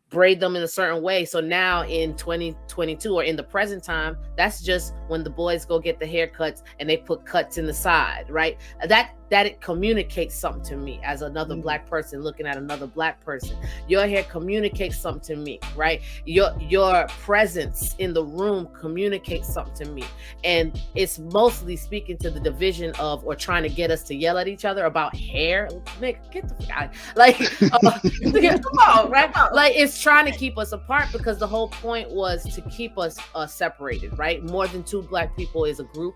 braid them in a certain way. So now in 2022, or in the present time, that's just when the boys go get the haircuts and they put cuts in the side, right? That it communicates something to me as another Black person looking at another Black person. Your hair communicates something to me, right? Your presence in the room communicates something to me. And it's mostly speaking to the division of, or trying to get us to yell at each other about hair. Nigga, get the fuck out. Like, come on, right? Like, it's trying to keep us apart, because the whole point was to keep us separated, right? More than two Black people is a group.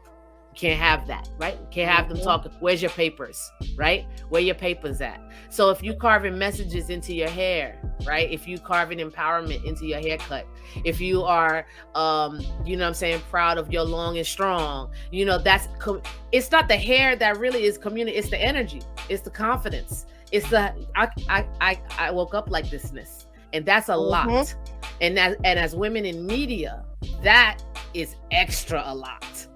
Can't have that, right? Can't have them talking. Where's your papers, right? Where your papers at? So if you carving messages into your hair, right? If you carving empowerment into your haircut, if you are, proud of your long and strong, it's not the hair that really is community. It's the energy. It's the confidence. It's the I woke up like thisness, and that's a lot. And as women in media, that is extra a lot.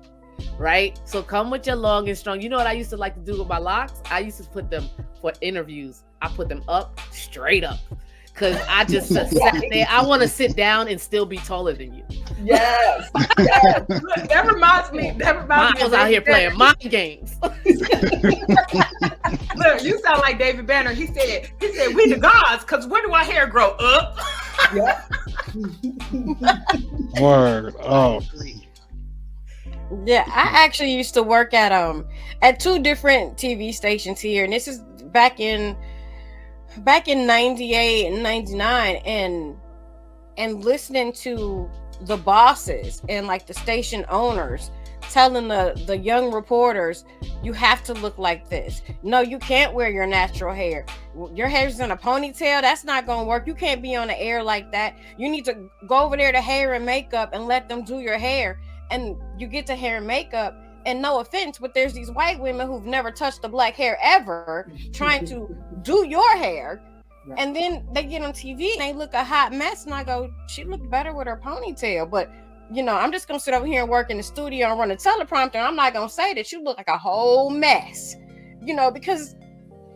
Right? So come with your long and strong. You know what I used to like to do with my locks? I used to put them for interviews. I put them up, straight up. Because I just sat there. I want to sit down and still be taller than you. Yes. That reminds me. I was out here playing mind games. Look, you sound like David Banner. He said, we the gods, because where do our hair grow? Up. Yeah. Word. Oh. Yeah, I actually used to work at two different TV stations here, and this is back in 98 and 99, and listening to the bosses and like the station owners telling the young reporters, you have to look like this. No, you can't wear your natural hair. Your hair's in a ponytail. That's not gonna work. You can't be on the air like that. You need to go over there to hair and makeup and let them do your hair. And you get to hair and makeup, and no offense, but there's these white women who've never touched the Black hair ever trying to do your hair. Right. And then they get on TV and they look a hot mess, and I go, she looked better with her ponytail. But I'm just gonna sit over here and work in the studio and run a teleprompter. I'm not gonna say that you look like a whole mess, because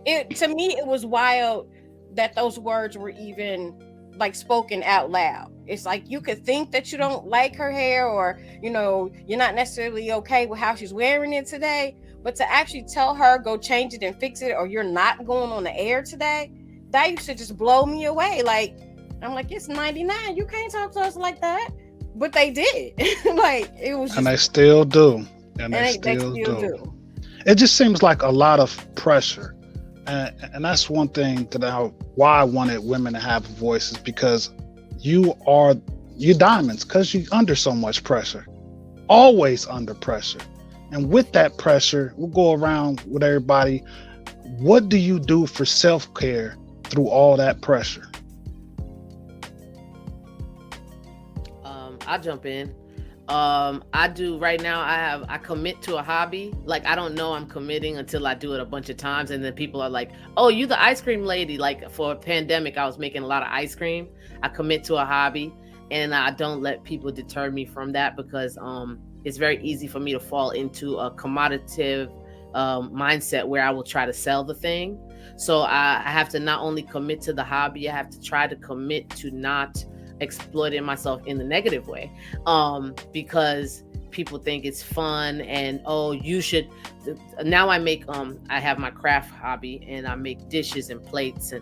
to me it was wild that those words were even like spoken out loud. It's like you could think that you don't like her hair, or you're not necessarily okay with how she's wearing it today, but to actually tell her go change it and fix it, or you're not going on the air today, that used to just blow me away. Like, I'm like, it's 99, you can't talk to us like that. But they did. Like, it was just, and they still do. And they still do. It just seems like a lot of pressure. And that's one thing why I wanted women to have voices, because you're diamonds, because you're under so much pressure, always under pressure. And with that pressure, we'll go around with everybody. What do you do for self-care through all that pressure? I'll jump in. I do right now. I commit to a hobby. Like, I don't know I'm committing until I do it a bunch of times, and then people are like, "Oh, you the ice cream lady?" Like, for a pandemic, I was making a lot of ice cream. I commit to a hobby, and I don't let people deter me from that, because it's very easy for me to fall into a commoditative mindset where I will try to sell the thing. So I have to not only commit to the hobby, I have to try to commit to not exploiting myself in the negative way, because people think it's fun and oh you should. Now I have my craft hobby and I make dishes and plates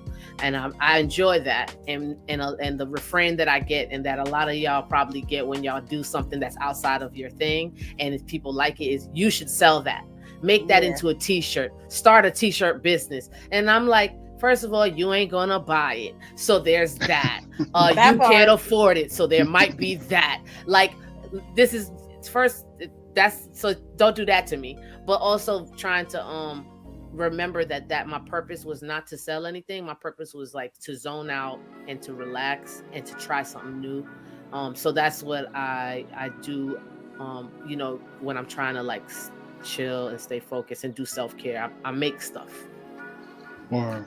and I enjoy that and the refrain that I get and that a lot of y'all probably get when y'all do something that's outside of your thing and if people like it is you should sell that, make that into a t-shirt, start a t-shirt business. And I'm like, first of all, you ain't gonna buy it, so there's that. You can't afford it, so there might be that. Like, this is first. That's so. Don't do that to me. But also trying to remember that my purpose was not to sell anything. My purpose was like to zone out and to relax and to try something new. So that's what I do. You know, when I'm trying to like chill and stay focused and do self-care, I make stuff. Wow.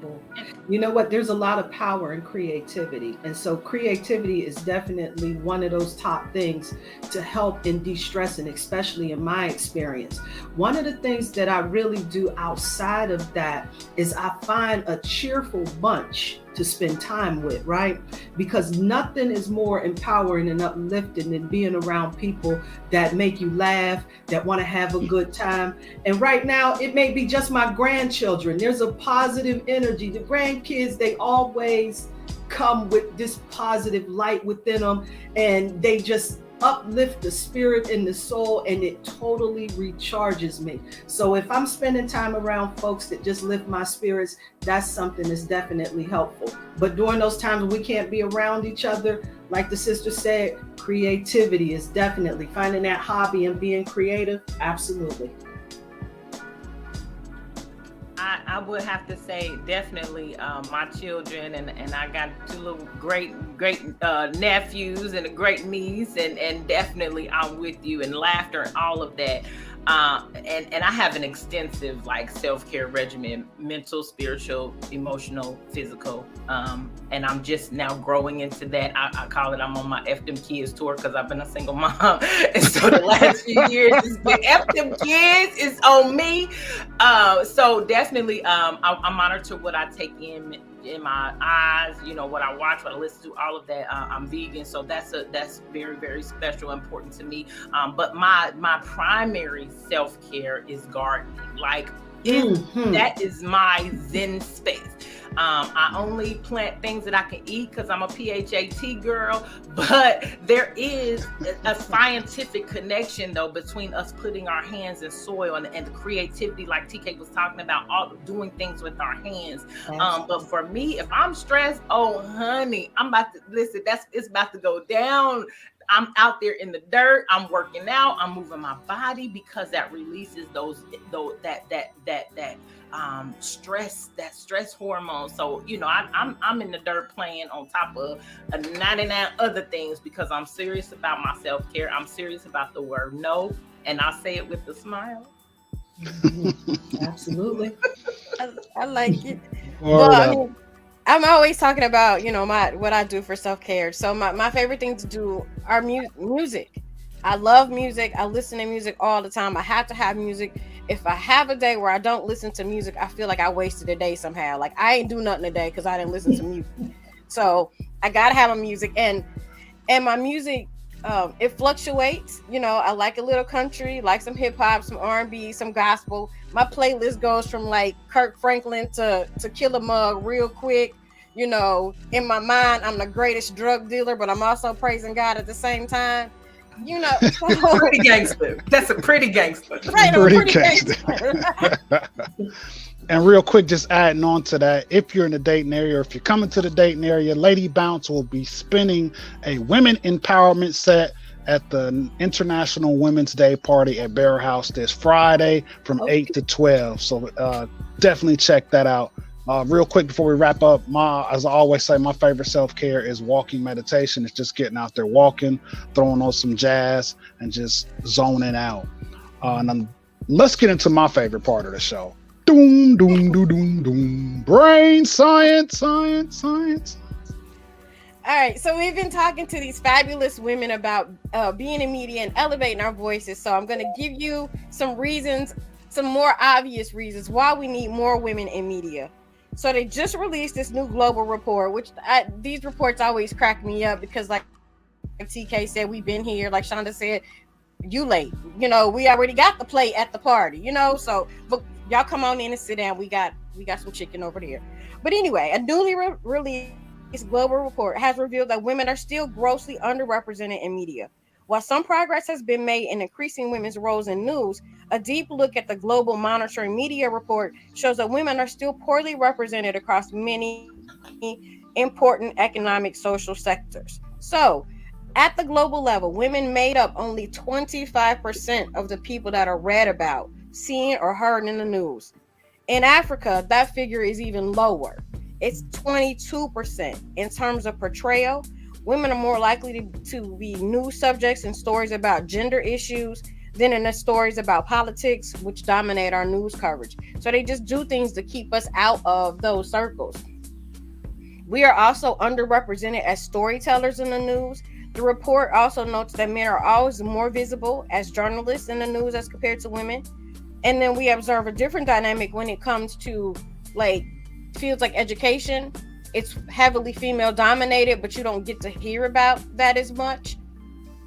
Cool. You know what? There's a lot of power in creativity. And so creativity is definitely one of those top things to help in de-stressing, especially in my experience. One of the things that I really do outside of that is I find a cheerful bunch to spend time with, right? Because nothing is more empowering and uplifting than being around people that make you laugh, that want to have a good time. And right now, it may be just my grandchildren. There's a positive energy. The grandkids, they always come with this positive light within them, and they just uplift the spirit and the soul, and it totally recharges me. So if I'm spending time around folks that just lift my spirits, that's something that's definitely helpful. But during those times when we can't be around each other, like the sister said, creativity is definitely finding that hobby and being creative. Absolutely. I would have to say definitely my children and I got two little great nephews and a great niece and definitely I'm with you and laughter and all of that. And I have an extensive like self-care regimen, mental, spiritual, emotional, physical. And I'm just now growing into that. I call it, I'm on my F them kids tour because I've been a single mom. And so the last few years it's been F them kids, it's on me. So definitely I monitor what I take in my eyes, you know, what I watch, what I listen to, all of that. I'm vegan, so that's very, very special, important to me. But my primary self-care is gardening. Like that is my zen space. I only plant things that I can eat because I'm a PHAT girl, but there is a scientific connection though between us putting our hands in soil and the creativity, like TK was talking about, all doing things with our hands. But for me, if I'm stressed, oh honey, I'm about to listen. It's about to go down. I'm out there in the dirt. I'm working out. I'm moving my body because that releases that stress hormone. So you know, I'm in the dirt playing on top of 99 other things because I'm serious about my self-care. I'm serious about the word no, and I say it with a smile. Absolutely. I like it. Well, I mean, I'm always talking about, you know, what I do for self-care. So my favorite thing to do are music. I love music. I listen to music all the time. I have to have music. If I have a day where I don't listen to music, I feel like I wasted a day somehow. Like I ain't do nothing today because I didn't listen to music. So I gotta have a music, and my music, it fluctuates. You know, I like a little country, like some hip hop, some R&B, some gospel. My playlist goes from like Kirk Franklin to Kill a Mug real quick. You know, in my mind, I'm the greatest drug dealer, but I'm also praising God at the same time. You know, pretty gangster. That's a pretty gangster. Right, pretty gangster. And real quick, just adding on to that, if you're in the Dayton area, or if you're coming to the Dayton area, Lady Bounce will be spinning a women empowerment set at the International Women's Day party at Bear House this Friday from 8 to 12. So definitely check that out. Real quick before we wrap up, as I always say, my favorite self-care is walking meditation. It's just getting out there walking, throwing on some jazz, and just zoning out. Let's get into my favorite part of the show. Doom, doom, doom, doom, doom. Brain science. All right, so we've been talking to these fabulous women about being in media and elevating our voices. So I'm going to give you some reasons, some more obvious reasons why we need more women in media. So they just released this new global report, which these reports always crack me up because, like, TK said, we've been here. Like Chanda said, you late. We already got the plate at the party. So but y'all come on in and sit down. We got some chicken over there. But anyway, a newly released global report has revealed that women are still grossly underrepresented in media. While some progress has been made in increasing women's roles in news, a deep look at the Global Monitoring Media Report shows that women are still poorly represented across many important economic social sectors. So, at the global level, women made up only 25% of the people that are read about, seen, or heard in the news. In Africa, that figure is even lower. It's 22%. In terms of portrayal, women are more likely to be news subjects in stories about gender issues than in the stories about politics, which dominate our news coverage. So they just do things to keep us out of those circles. We are also underrepresented as storytellers in the news. The report also notes that men are always more visible as journalists in the news as compared to women. And then we observe a different dynamic when it comes to like fields like education. It's heavily female dominated, but you don't get to hear about that as much.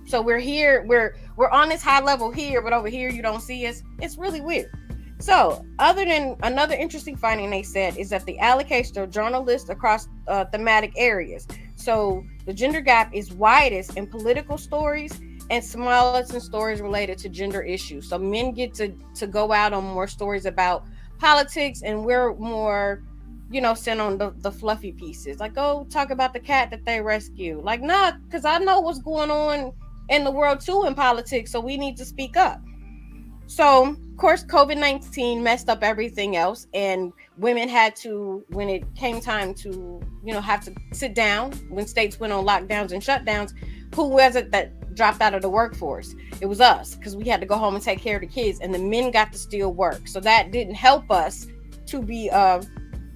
So we're here, we're on this high level here, but over here you don't see us. It's really weird. So, other than another interesting finding they said is that the allocation of journalists across thematic areas. So the gender gap is widest in political stories and smallest in stories related to gender issues. So men get to go out on more stories about politics, and we're more, sent on the fluffy pieces. Like, go talk about the cat that they rescue. Like, nah, because I know what's going on in the world too in politics, so we need to speak up. So, of course, COVID-19 messed up everything else, and women had to, when it came time to, have to sit down, when states went on lockdowns and shutdowns, who was it that dropped out of the workforce? It was us, because we had to go home and take care of the kids, and the men got to still work. So that didn't help us to be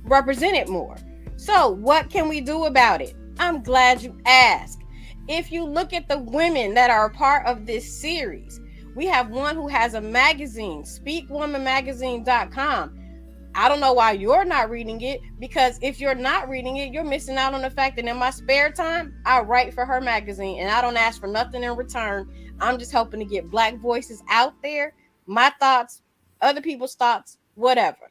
represented more. So what can we do about it? I'm glad you asked. If you look at the women that are a part of this series, we have one who has a magazine, speakwomanmagazine.com. I don't know why you're not reading it, because if you're not reading it, you're missing out on the fact that in my spare time, I write for her magazine and I don't ask for nothing in return. I'm just helping to get Black voices out there, my thoughts, other people's thoughts, whatever.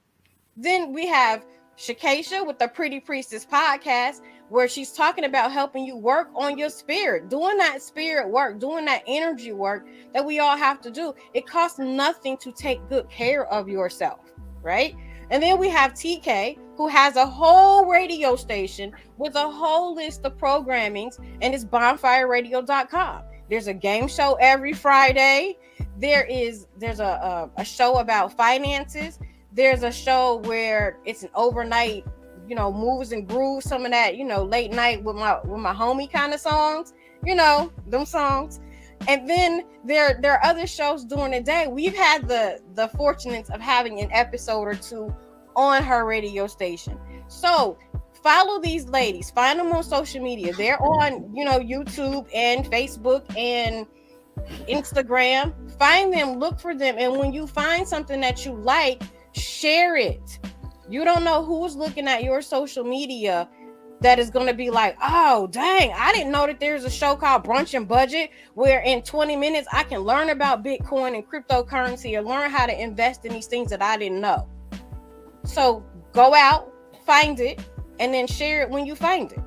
Then we have Chekesha with the Pretty Priestess podcast, where she's talking about helping you work on your spirit, doing that spirit work, doing that energy work that we all have to do. It costs nothing to take good care of yourself, right? And then we have TK, who has a whole radio station with a whole list of programmings, and it's bonfireradio.com. There's a game show every Friday. There's a show about finances. There's a show where it's an overnight, moves and grooves, some of that, late night with my homie kind of songs, them songs. And then there are other shows during the day. We've had the fortunate of having an episode or two on her radio station. So follow these ladies, find them on social media. They're on, YouTube and Facebook and Instagram. Find them, look for them. And when you find something that you like, share it. You don't know who's looking at your social media that is going to be like, oh, dang, I didn't know that there's a show called Brunch and Budget where in 20 minutes I can learn about Bitcoin and cryptocurrency or learn how to invest in these things that I didn't know. So go out, find it, and then share it when you find it.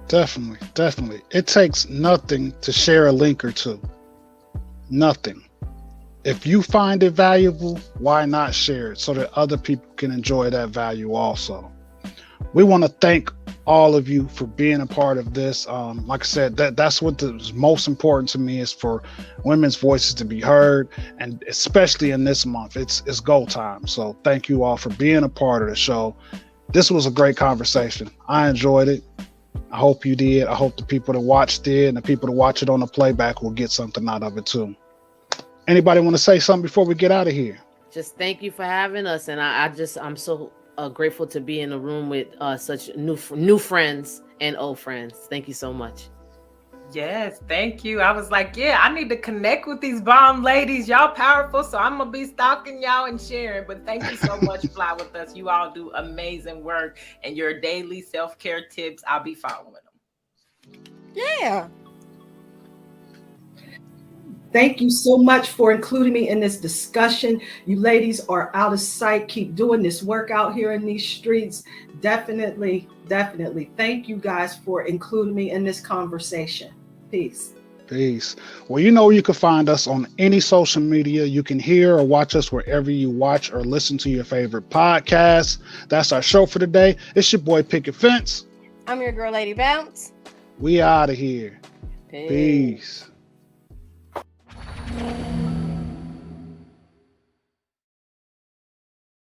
Definitely. It takes nothing to share a link or two. Nothing. If you find it valuable, why not share it so that other people can enjoy that value also? We want to thank all of you for being a part of this. Like I said, that's what is most important to me, is for women's voices to be heard, and especially in this month, it's go time. So thank you all for being a part of the show. This was a great conversation. I enjoyed it. I hope you did. I hope the people that watched it and the people that watch it on the playback will get something out of it too. Anybody want to say something before we get out of here? Just thank you for having us, and I'm so grateful to be in a room with such new friends and old friends. Thank you so much. Yes, thank you. I was like, yeah, I need to connect with these bomb ladies. Y'all powerful, so I'm gonna be stalking y'all and sharing. But thank you so much, Fly With Us. You all do amazing work, and your daily self-care tips, I'll be following them. Yeah. Thank you so much for including me in this discussion. You ladies are out of sight. Keep doing this work out here in these streets. Definitely, definitely. Thank you guys for including me in this conversation. Peace. Peace. Well, you know you can find us on any social media. You can hear or watch us wherever you watch or listen to your favorite podcasts. That's our show for today. It's your boy Picket Fence. I'm your girl, Lady Bounce. We out of here. Peace. Peace.